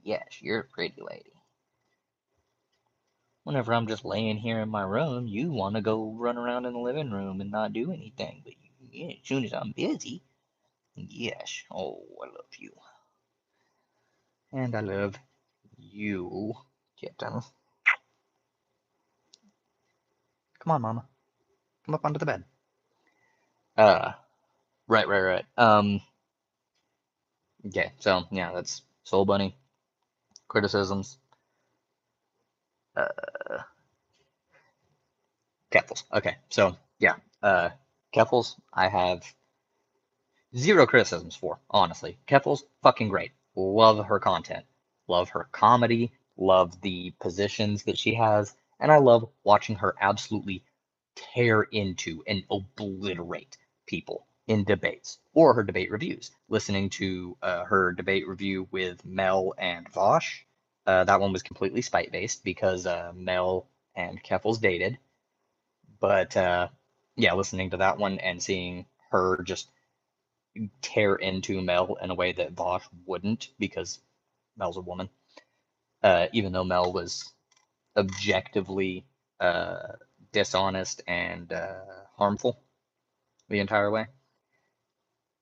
Yes, you're a pretty lady. Whenever I'm just laying here in my room, you want to go run around in the living room and not do anything. But yeah, as soon as I'm busy, yes. Oh, I love you. And I love you, kitten. Come on, Mama. Come up onto the bed. Uh, right. Okay, so yeah, that's Soul Bunny criticisms. Uh, Keffals. Okay, so yeah, Keffals, I have zero criticisms for, honestly. Keffals, fucking great. Love her content. Love her comedy. Love the positions that she has. And I love watching her absolutely tear into and obliterate people in debates or her debate reviews. Listening to her debate review with Mel and Vosh, that one was completely spite based because Mel and Keffals dated. But yeah, listening to that one and seeing her just tear into Mel in a way that Vosh wouldn't because Mel's a woman. Even though Mel was objectively uh, dishonest and harmful the entire way.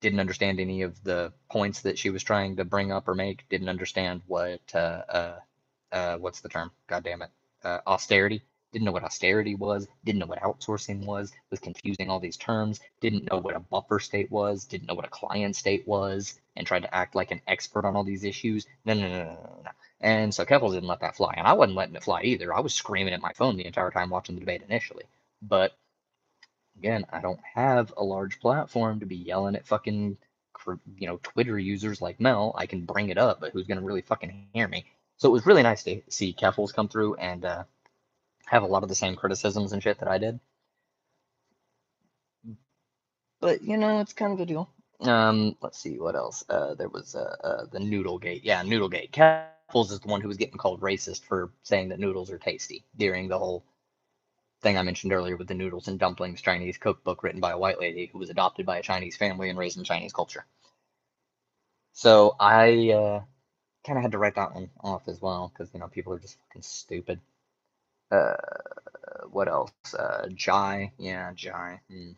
Didn't understand any of the points that she was trying to bring up or make. Didn't understand what's the term? God damn it. Austerity. Didn't know what austerity was. Didn't know what outsourcing was confusing all these terms. Didn't know what a buffer state was. Didn't know what a client state was, and tried to act like an expert on all these issues. No, no, no, no, no, no. And so Keffals didn't let that fly, and I wasn't letting it fly either. I was screaming at my phone the entire time watching the debate initially. But again, I don't have a large platform to be yelling at fucking, Twitter users like Mel. I can bring it up, but who's gonna really fucking hear me? So it was really nice to see Keffals come through and have a lot of the same criticisms and shit that I did. But it's kind of a deal. Let's see what else. There was the Noodlegate. Yeah, Noodlegate. Keffals is the one who was getting called racist for saying that noodles are tasty during the whole thing I mentioned earlier with the noodles and dumplings Chinese cookbook written by a white lady who was adopted by a Chinese family and raised in Chinese culture. So I kind of had to write that one off as well because people are just fucking stupid. Uh, what else? Jai, yeah, Jai. Mm.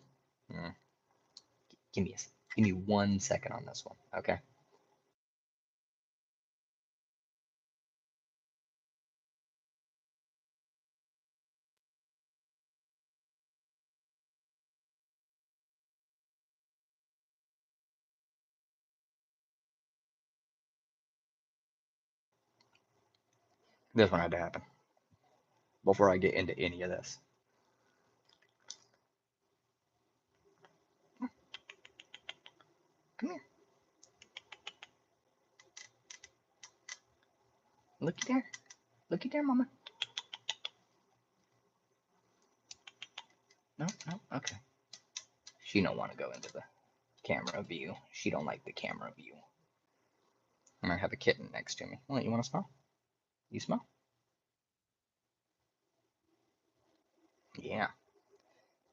Give me give me 1 second on this one, okay? This one had to happen before I get into any of this. Come here, looky there, mama. No, no, okay. She don't want to go into the camera view. She don't like the camera view. And I have a kitten next to me. Well, you want to smell? You smell? Yeah,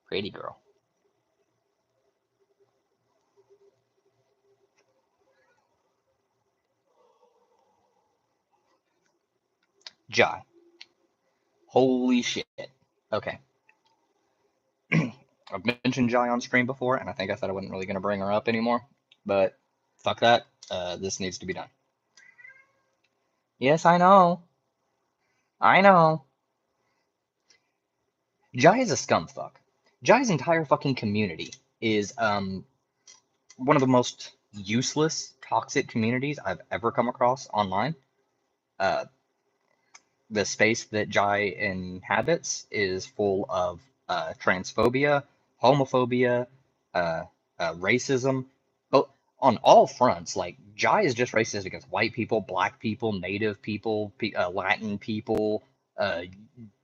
pretty girl. Jai. Holy shit. Okay. I've mentioned Jai on stream before, and I think I said I wasn't really going to bring her up anymore. But fuck that. This needs to be done. Yes, I know. I know. Jai is a scumfuck. Jai's entire fucking community is one of the most useless, toxic communities I've ever come across online. Uh, the space that Jai inhabits is full of transphobia, homophobia, uh, racism, but on all fronts. Like Jai is just racist against white people, black people, native people, Latin people, uh,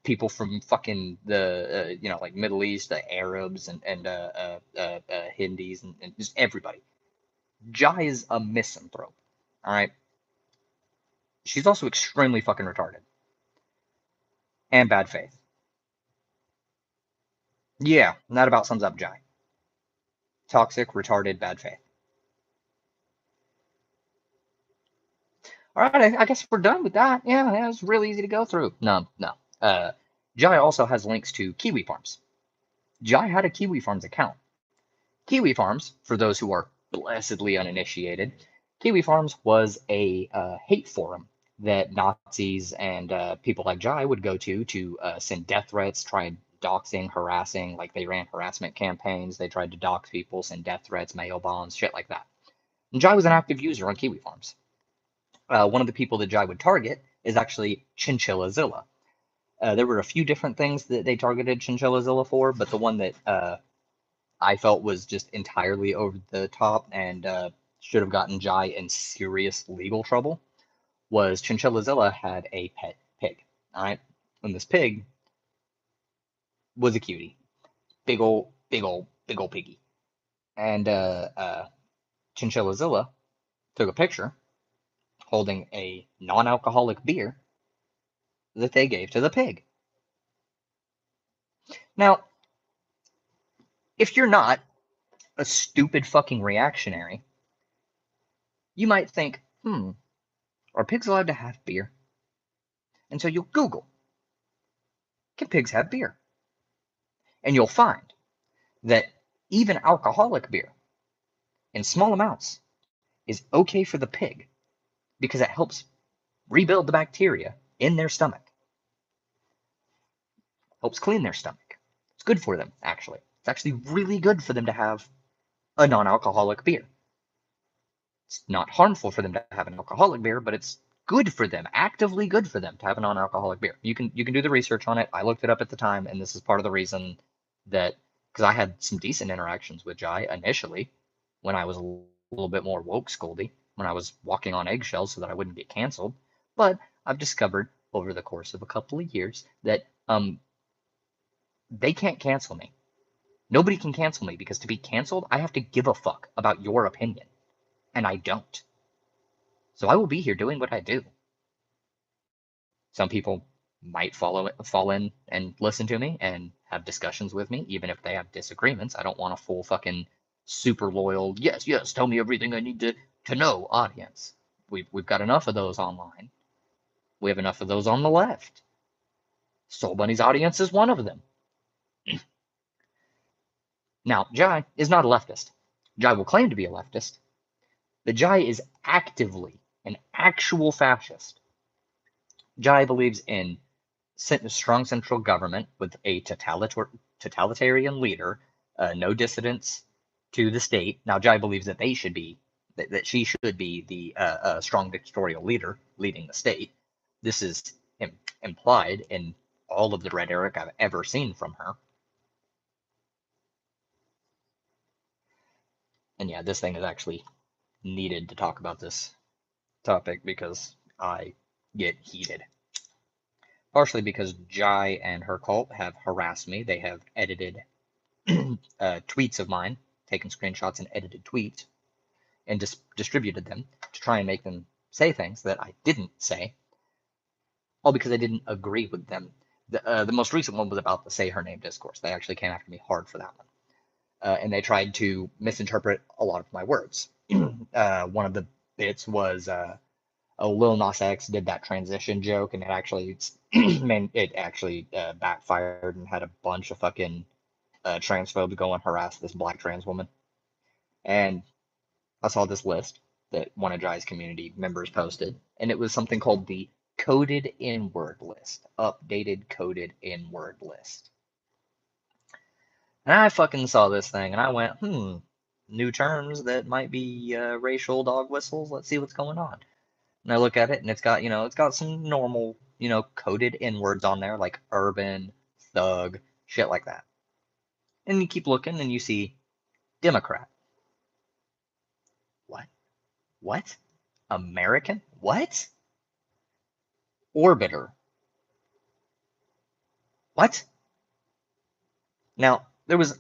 people from fucking the like Middle East, the Arabs and Hindis and just everybody. Jai is a misanthrope. All right, she's also extremely fucking retarded and bad faith. Yeah, that about sums up Jai. Toxic, retarded, bad faith. All right, I guess we're done with that. Yeah, it was really easy to go through. No, no. Uh, Jai also has links to Kiwi Farms. Jai had a Kiwi Farms account. Kiwi Farms, for those who are blessedly uninitiated, Kiwi Farms was a hate forum that Nazis and people like Jai would go to send death threats, try doxing, harassing. Like they ran harassment campaigns. They tried to dox people, send death threats, mail bombs, shit like that. And Jai was an active user on Kiwi Farms. One of the people that Jai would target is actually Chinchillazilla. There were a few different things that they targeted Chinchillazilla for, but the one that I felt was just entirely over the top and should have gotten Jai in serious legal trouble was Chinchillazilla had a pet pig. All right, and this pig was a cutie, big old, big old, big old piggy. And Chinchillazilla took a picture holding a non-alcoholic beer that they gave to the pig. Now, if you're not a stupid fucking reactionary, you might think, are pigs allowed to have beer? And so you'll Google, can pigs have beer? And you'll find that even alcoholic beer in small amounts is okay for the pig because it helps rebuild the bacteria in their stomach, helps clean their stomach. It's good for them, actually. It's actually really good for them to have a non-alcoholic beer. It's not harmful for them to have an alcoholic beer, but it's good for them, actively good for them to have a non-alcoholic beer. You can do the research on it. I looked it up at the time, and this is part of the reason that because I had some decent interactions with Jai initially when I was a little bit more woke scoldy, when I was walking on eggshells so that I wouldn't get canceled. But I've discovered over the course of a couple of years that they can't cancel me. Nobody can cancel me because to be canceled, I have to give a fuck about your opinion. And I don't. So I will be here doing what I do. Some people might fall in and listen to me and have discussions with me, even if they have disagreements. I don't want a full fucking super loyal, yes, yes, tell me everything I need to know audience. We've got enough of those online. We have enough of those on the left. Soul Bunny's audience is one of them. Now, Jai is not a leftist. Jai will claim to be a leftist, but Jai is actively an actual fascist. Jai believes in strong central government with a totalitarian leader, no dissidents to the state. Now, Jai believes that that she should be the strong dictatorial leader leading the state. This is implied in all of the rhetoric I've ever seen from her. And yeah, this thing is actually needed to talk about this topic because I get heated. Partially because Jai and her cult have harassed me. They have edited tweets of mine, taken screenshots and edited tweets, and distributed them to try and make them say things that I didn't say, all because I didn't agree with them. The most recent one was about the Say Her Name discourse. They actually came after me hard for that one. And they tried to misinterpret a lot of my words. One of the bits was Lil Nas X did that transition joke, and it actually backfired and had a bunch of fucking transphobes go and harass this black trans woman. And I saw this list that one of Jai's community members posted, and it was something called the Coded N-Word List, updated coded N-Word list. And I fucking saw this thing, and I went, new terms that might be racial dog whistles. Let's see what's going on. And I look at it, and it's got some normal, coded N-words on there, like urban, thug, shit like that. And you keep looking, and you see Democrat. What? American? What? Orbiter. What? Now, there was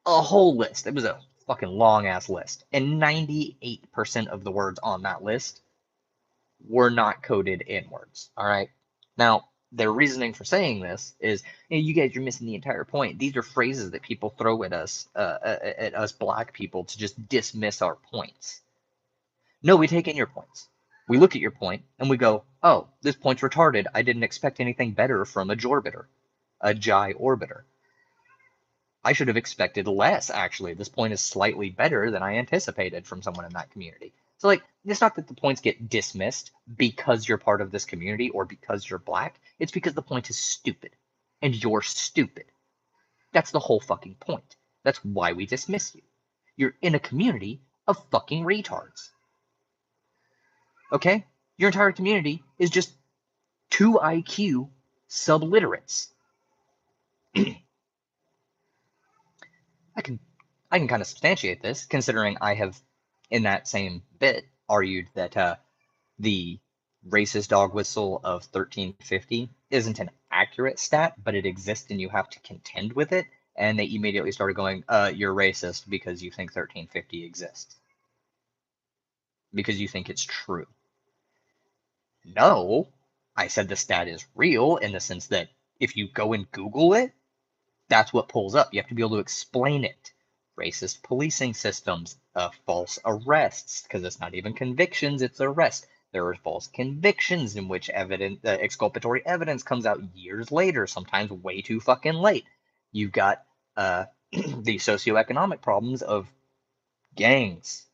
a whole list. It was a fucking long ass list. And 98% of the words on that list were not coded N-words. All right. Now, their reasoning for saying this is, you guys are missing the entire point. These are phrases that people throw at us black people to just dismiss our points. No, we take in your points. We look at your point and we go, oh, this point's retarded. I didn't expect anything better from a Jorbiter, a Jai orbiter. I should have expected less, actually. This point is slightly better than I anticipated from someone in that community. So, like, it's not that the points get dismissed because you're part of this community or because you're black. It's because the point is stupid. And you're stupid. That's the whole fucking point. That's why we dismiss you. You're in a community of fucking retards. Okay? Your entire community is just 2 IQ subliterates. I can kind of substantiate this, considering I have, in that same bit, argued that the racist dog whistle of 1350 isn't an accurate stat, but it exists and you have to contend with it. And they immediately started going, you're racist because you think 1350 exists. Because you think it's true. No, I said the stat is real in the sense that if you go and Google it, that's what pulls up. You have to be able to explain it. Racist policing systems, false arrests, because it's not even convictions, it's arrest. There are false convictions in which exculpatory evidence comes out years later, sometimes way too fucking late. You've got the socioeconomic problems of gangs,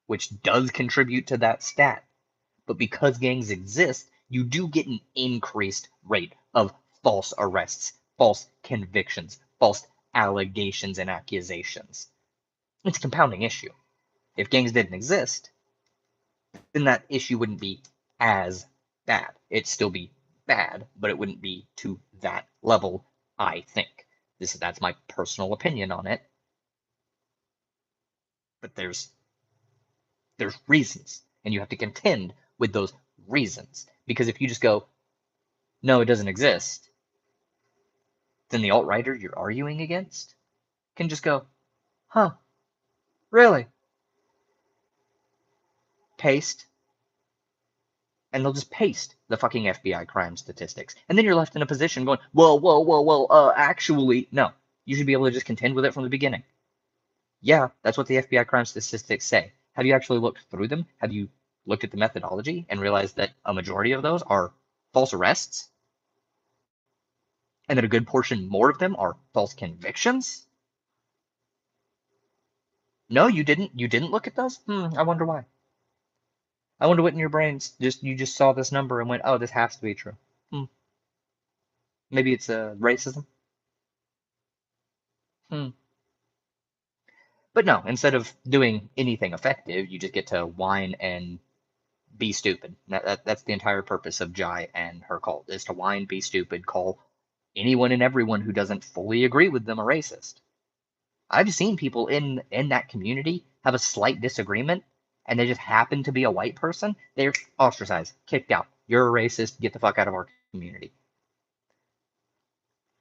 which does contribute to that stat. But because gangs exist, you do get an increased rate of false arrests, false convictions, false allegations and accusations. It's a compounding issue. If gangs didn't exist, then that issue wouldn't be as bad. It'd still be bad, but it wouldn't be to that level, I think. That's my personal opinion on it. But there's reasons, and you have to contend with those reasons. Because if you just go, no, it doesn't exist, then the alt-righter you're arguing against can just go, huh, really? Paste. And they'll just paste the fucking FBI crime statistics. And then you're left in a position going, well, actually, no. You should be able to just contend with it from the beginning. Yeah, that's what the FBI crime statistics say. Have you actually looked through them? Have you looked at the methodology and realized that a majority of those are false arrests? And that a good portion more of them are false convictions? No, you didn't. You didn't look at those? I wonder why. I wonder what in your brains you just saw this number and went, oh, this has to be true. Maybe it's racism. But no, instead of doing anything effective, you just get to whine and be stupid. That's the entire purpose of Jai and her cult, is to whine, be stupid, call anyone and everyone who doesn't fully agree with them a racist. I've seen people in that community have a slight disagreement, and they just happen to be a white person. They're ostracized, kicked out. You're a racist. Get the fuck out of our community.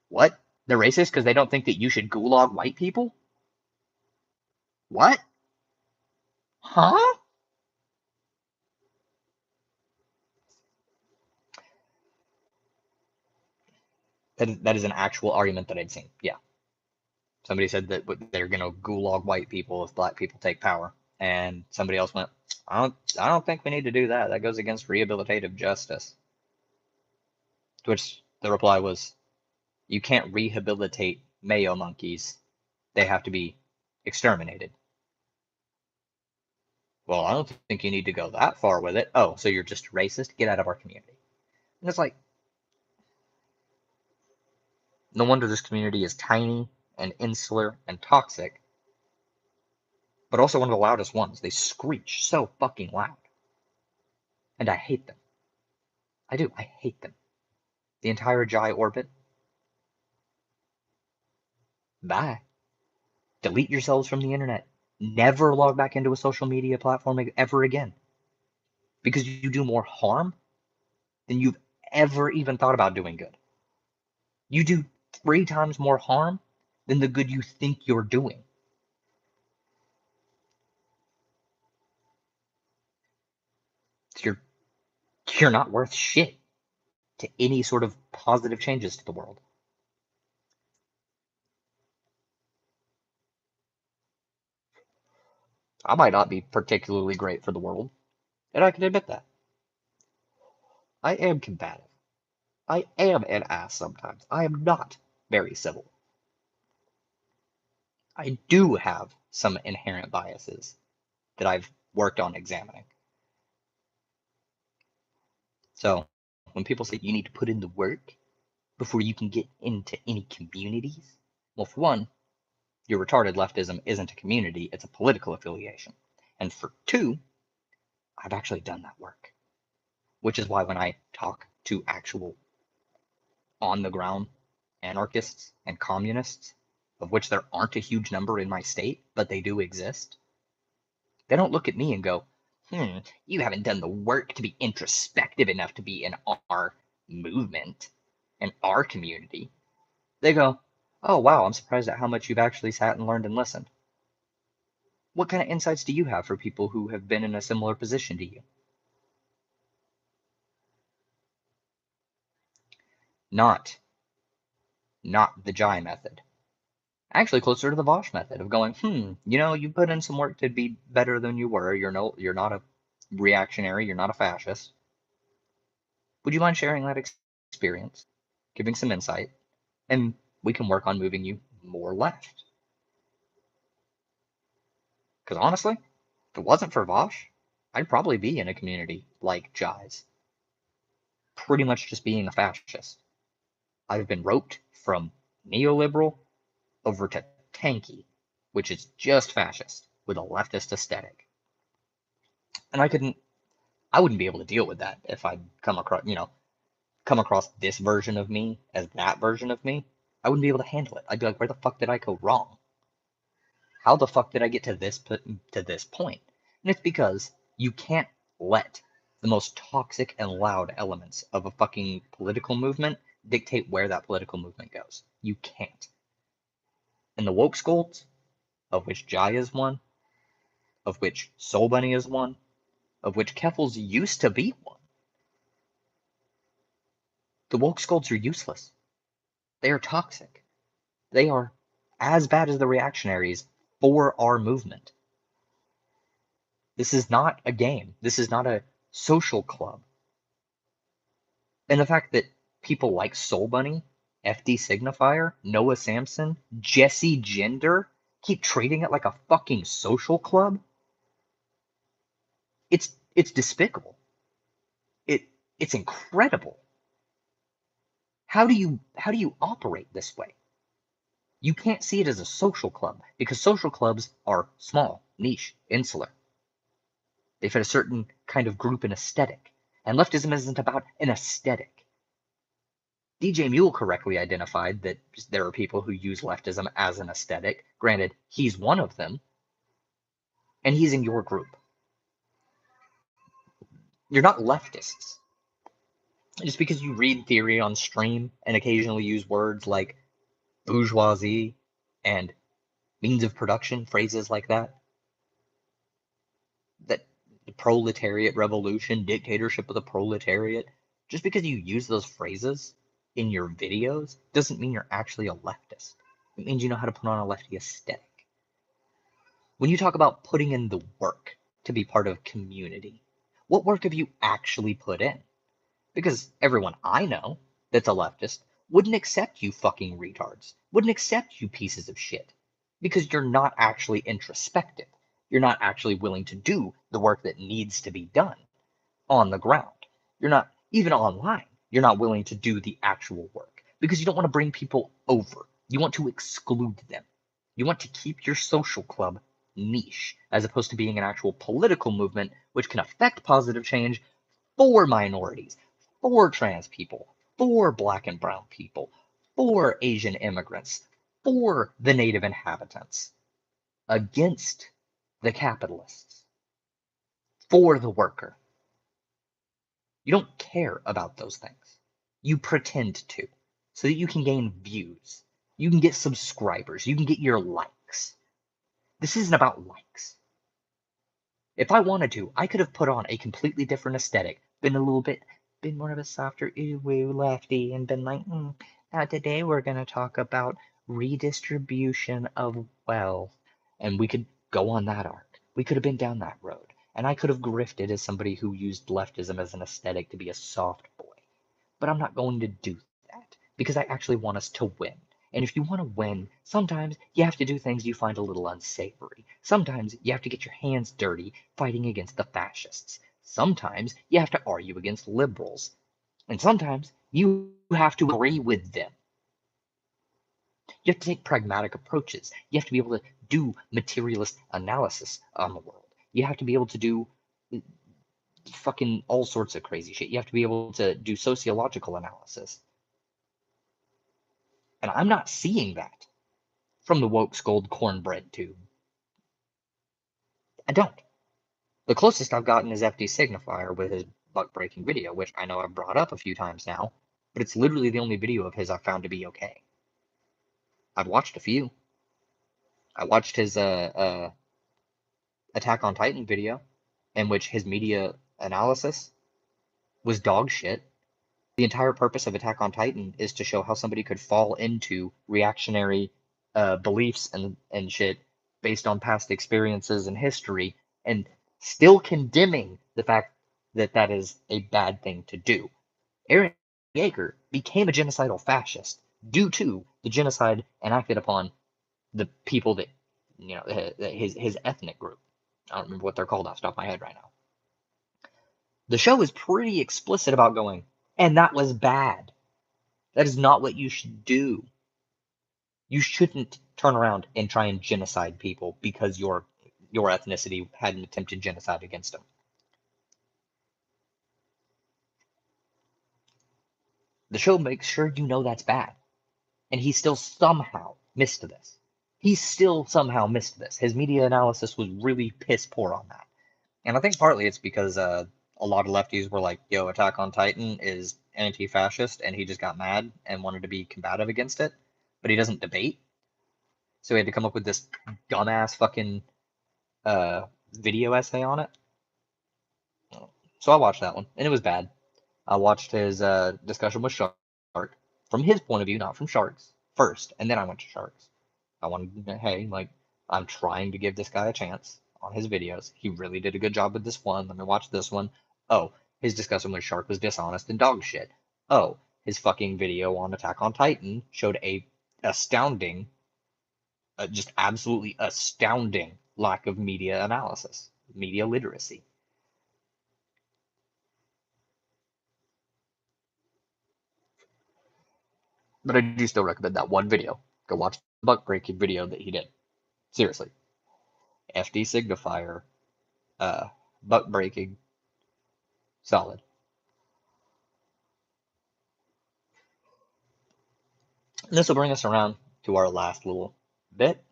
What? They're racist because they don't think that you should gulag white people? What? Huh? That is an actual argument that I'd seen. Yeah. Somebody said that they're going to gulag white people if black people take power. And somebody else went, I don't think we need to do that. That goes against rehabilitative justice. To which the reply was, you can't rehabilitate Mayo monkeys. They have to be exterminated. Well, I don't think you need to go that far with it. Oh, so you're just racist? Get out of our community. And it's like, no wonder this community is tiny and insular and toxic, but also one of the loudest ones. They screech so fucking loud. And I hate them. I do. I hate them. The entire Jai orbit. Bye. Delete yourselves from the internet. Never log back into a social media platform ever again. Because you do more harm than you've ever even thought about doing good. You do 3 times more harm than the good you think you're doing. You're not worth shit to any sort of positive changes to the world. I might not be particularly great for the world, and I can admit that. I am combative. I am an ass sometimes. I am not very civil. I do have some inherent biases that I've worked on examining. So when people say you need to put in the work before you can get into any communities, well, for one, your retarded leftism isn't a community, it's a political affiliation. And for two, I've actually done that work, which is why when I talk to actual on the ground anarchists and communists, of which there aren't a huge number in my state, but they do exist, they don't look at me and go, you haven't done the work to be introspective enough to be in our movement, in our community. They go, oh, wow, I'm surprised at how much you've actually sat and learned and listened. What kind of insights do you have for people who have been in a similar position to you? Not the Jai method. Actually, closer to the Vosh method of going, you put in some work to be better than you were. You're not a reactionary. You're not a fascist. Would you mind sharing that experience, giving some insight, and we can work on moving you more left? Because honestly, if it wasn't for Vosh, I'd probably be in a community like Jai's, pretty much just being a fascist. I've been roped from neoliberal over to tanky, which is just fascist with a leftist aesthetic. And I wouldn't be able to deal with that if I'd come across this version of me as that version of me. I wouldn't be able to handle it. I'd be like, where the fuck did I go wrong? How the fuck did I get to this point? And it's because you can't let the most toxic and loud elements of a fucking political movement dictate where that political movement goes. You can't. And the woke scolds, of which Jai is one, of which Soul Bunny is one, of which Keffels used to be one. The woke scolds are useless. They are toxic. They are as bad as the reactionaries for our movement. This is not a game. This is not a social club. And the fact that people like Soul Bunny, FD Signifier, Noah Samson, Jesse Gender keep treating it like a fucking social club, it's despicable. It's incredible. How do you operate this way? You can't see it as a social club because social clubs are small, niche, insular. They fit a certain kind of group and aesthetic. And leftism isn't about an aesthetic. DJ Mule correctly identified that there are people who use leftism as an aesthetic. Granted, he's one of them, and he's in your group. You're not leftists. Just because you read theory on stream and occasionally use words like bourgeoisie and means of production, phrases like that the proletariat revolution, dictatorship of the proletariat, just because you use those phrases in your videos doesn't mean you're actually a leftist. It means you know how to put on a lefty aesthetic. When you talk about putting in the work to be part of community, what work have you actually put in? Because everyone I know that's a leftist wouldn't accept you fucking retards, wouldn't accept you pieces of shit, because you're not actually introspective. You're not actually willing to do the work that needs to be done on the ground. You're not, even online, you're not willing to do the actual work because you don't want to bring people over. You want to exclude them. You want to keep your social club niche as opposed to being an actual political movement which can affect positive change for minorities, for trans people, for black and brown people, for Asian immigrants, for the native inhabitants, against the capitalists, for the worker. You don't care about those things. You pretend to, so that you can gain views. You can get subscribers. You can get your likes. This isn't about likes. If I wanted to, I could have put on a completely different aesthetic, been more of a softer ooh-woo lefty, and been like, now today we're going to talk about redistribution of wealth. And we could go on that arc. We could have been down that road. And I could have grifted as somebody who used leftism as an aesthetic to be a soft boy. But I'm not going to do that because I actually want us to win. And if you want to win, sometimes you have to do things you find a little unsavory. Sometimes you have to get your hands dirty fighting against the fascists. Sometimes you have to argue against liberals. And sometimes you have to agree with them. You have to take pragmatic approaches. You have to be able to do materialist analysis on the world. You have to be able to do fucking all sorts of crazy shit. You have to be able to do sociological analysis. And I'm not seeing that from the woke scold cornbread tube. I don't. The closest I've gotten is FD Signifier with his buck breaking video, which I know I've brought up a few times now, but it's literally the only video of his I've found to be okay. I've watched a few. I watched his Attack on Titan video, in which his media analysis was dog shit. The entire purpose of Attack on Titan is to show how somebody could fall into reactionary beliefs and shit based on past experiences and history, and still condemning the fact that that is a bad thing to do. Eren Yeager became a genocidal fascist due to the genocide enacted upon the people that, his ethnic group. I don't remember what they're called off the top of my head right now. The show is pretty explicit about going, and that was bad. That is not what you should do. You shouldn't turn around and try and genocide people because your ethnicity had an attempted genocide against them. The show makes sure you know that's bad. And he still somehow missed this. He still somehow missed this. His media analysis was really piss poor on that. And I think partly it's because a lot of lefties were like, yo, Attack on Titan is anti-fascist, and he just got mad and wanted to be combative against it, but he doesn't debate. So he had to come up with this dumbass fucking video essay on it. So I watched that one, and it was bad. I watched his discussion with Shark from his point of view, not from Shark's first, and then I went to Shark's. I wanted to, hey, like, I'm trying to give this guy a chance on his videos. He really did a good job with this one. Let me watch this one. Oh, his discussion with Shark was dishonest and dog shit. Oh, his fucking video on Attack on Titan showed a astounding, just absolutely astounding lack of media analysis, media literacy. But I do still recommend that one video. Go watch the buck breaking video that he did. Seriously. FD Signifier, buck breaking, solid. And this will bring us around to our last little bit.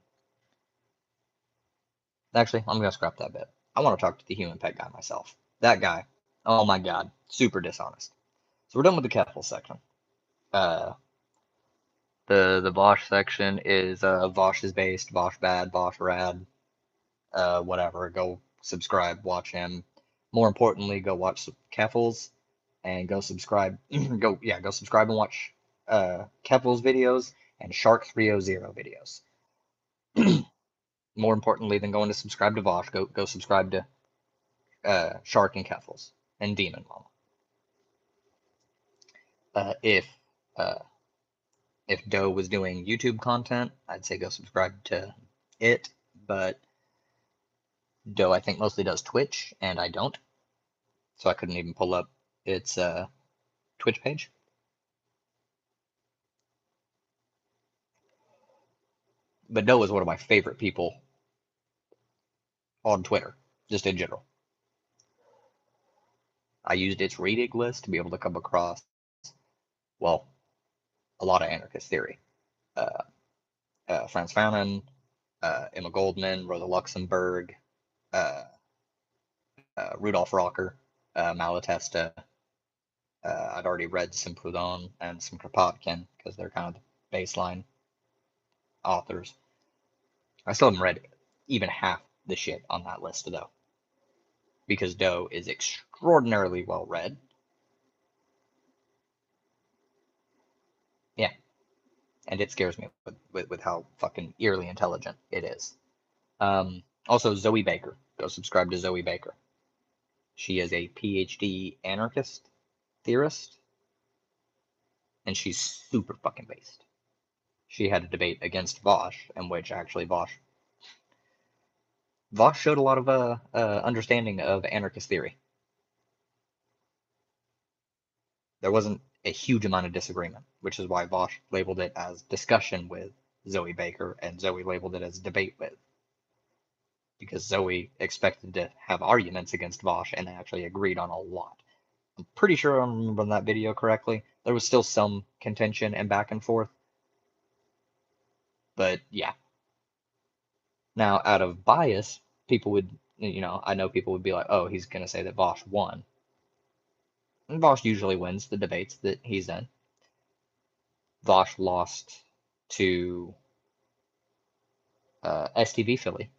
Actually, I'm going to scrap that bit. I want to talk to the human pet guy myself. That guy, oh my god, super dishonest. So we're done with the Keffel section. The Vosh section is Vosh is based, Vosh bad, Vosh rad, whatever. Go subscribe, watch him. More importantly, go watch Keffel's and go subscribe. go subscribe and watch Keffel's videos and Shark 300 videos. More importantly than going to subscribe to Vosh, go subscribe to Shark and Keffel's and Demon Mama. If Doe was doing YouTube content, I'd say go subscribe to it, but Doe I think mostly does Twitch, and I don't, so I couldn't even pull up its Twitch page. But Doe is one of my favorite people on Twitter, just in general. I used its reading list to be able to come across, well, a lot of anarchist theory. Frantz Fanon, Emma Goldman, Rosa Luxemburg, Rudolf Rocker, Malatesta. I'd already read some Proudhon and some Kropotkin because they're kind of the baseline authors. I still haven't read even half the shit on that list, though, because Doe is extraordinarily well read. Yeah. And it scares me with how fucking eerily intelligent it is. Also, Zoe Baker. Go subscribe to Zoe Baker. She is a PhD anarchist theorist, and she's super fucking based. She had a debate against Vosh, in which actually Vosh showed a lot of understanding of anarchist theory. There wasn't a huge amount of disagreement, which is why Vosh labeled it as discussion with Zoe Baker, and Zoe labeled it as debate with. because Zoe expected to have arguments against Vosh, and they actually agreed on a lot. I'm pretty sure I'm remembering that video correctly. There was still some contention and back and forth, but yeah. Now, out of bias, people would, I know people would be like, oh, he's going to say that Vosh won. And Vosh usually wins the debates that he's in. Vosh lost to STV Philly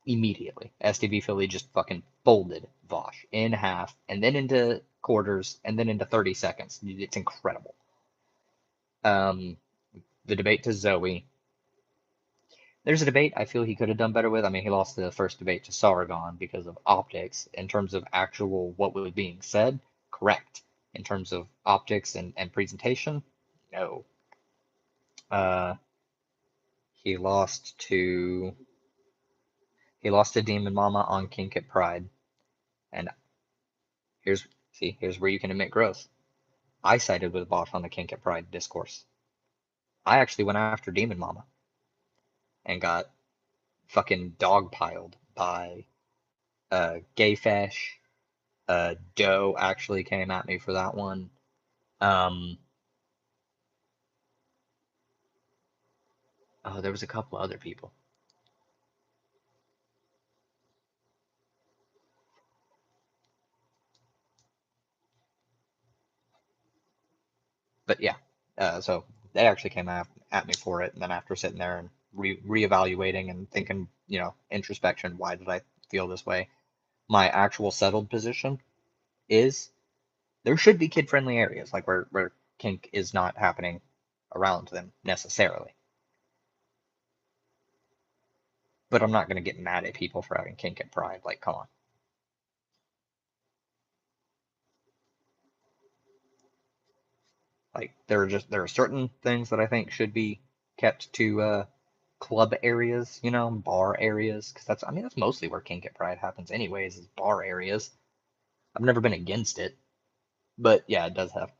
immediately. STV Philly just fucking folded Vosh in half, and then into quarters, and then into 30 seconds. It's incredible. The debate to Zoe. There's a debate I feel he could have done better with. I mean, he lost the first debate to Sargon because of optics. In terms of actual what was being said, correct. In terms of optics and presentation, no. Uh, he lost to Demon Mama on Kink at Pride. And here's where you can admit growth. I sided with Vosh on the Kink at Pride discourse. I actually went after Demon Mama and got fucking dogpiled by Gayfesh. Doe actually came at me for that one. Oh, there was a couple other people. But yeah, so they actually came at me for it, and then after sitting there and reevaluating and thinking, introspection, why did I feel this way? My actual settled position is there should be kid-friendly areas, like where kink is not happening around them necessarily. But I'm not gonna get mad at people for having kink at Pride. Like, come on. Like there are certain things that I think should be kept to club areas, bar areas, because that's mostly where kink at Pride happens anyways, is bar areas. I've never been against it, but yeah,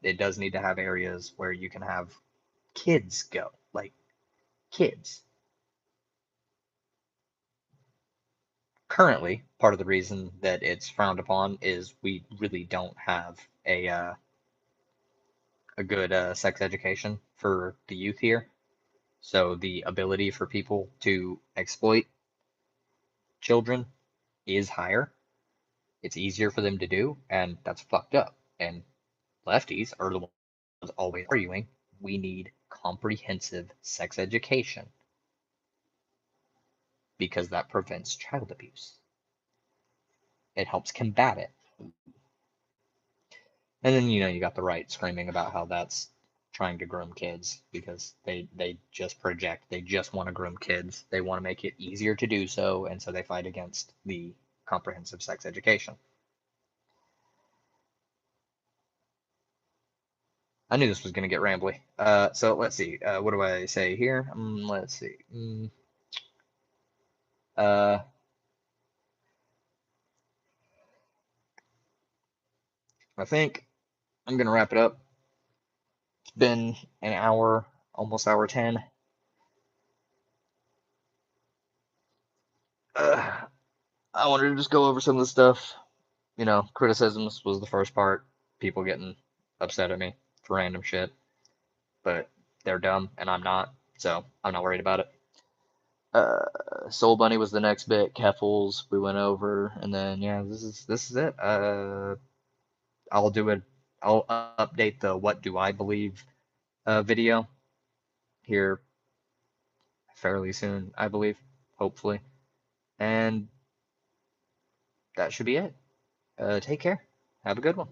it does need to have areas where you can have kids go, like kids. Currently, part of the reason that it's frowned upon is we really don't have a good sex education for the youth here. So the ability for people to exploit children is higher. It's easier for them to do, and that's fucked up. And lefties are the ones always arguing we need comprehensive sex education because that prevents child abuse. It helps combat it. And then you got the right screaming about how that's trying to groom kids because they just project, they just want to groom kids. They want to make it easier to do so, and so they fight against the comprehensive sex education. I knew this was going to get rambly. So let's see. What do I say here? Let's see. Uh, I think I'm going to wrap it up. It's been an hour, almost hour 10. I wanted to just go over some of the stuff. Criticisms was the first part. People getting upset at me for random shit, but they're dumb and I'm not, so I'm not worried about it. Soul Bunny was the next bit. Keffels we went over, and then yeah, this is it. I'll do it. I'll update the "What Do I Believe" video here fairly soon, I believe, hopefully, and that should be it. Take care. Have a good one.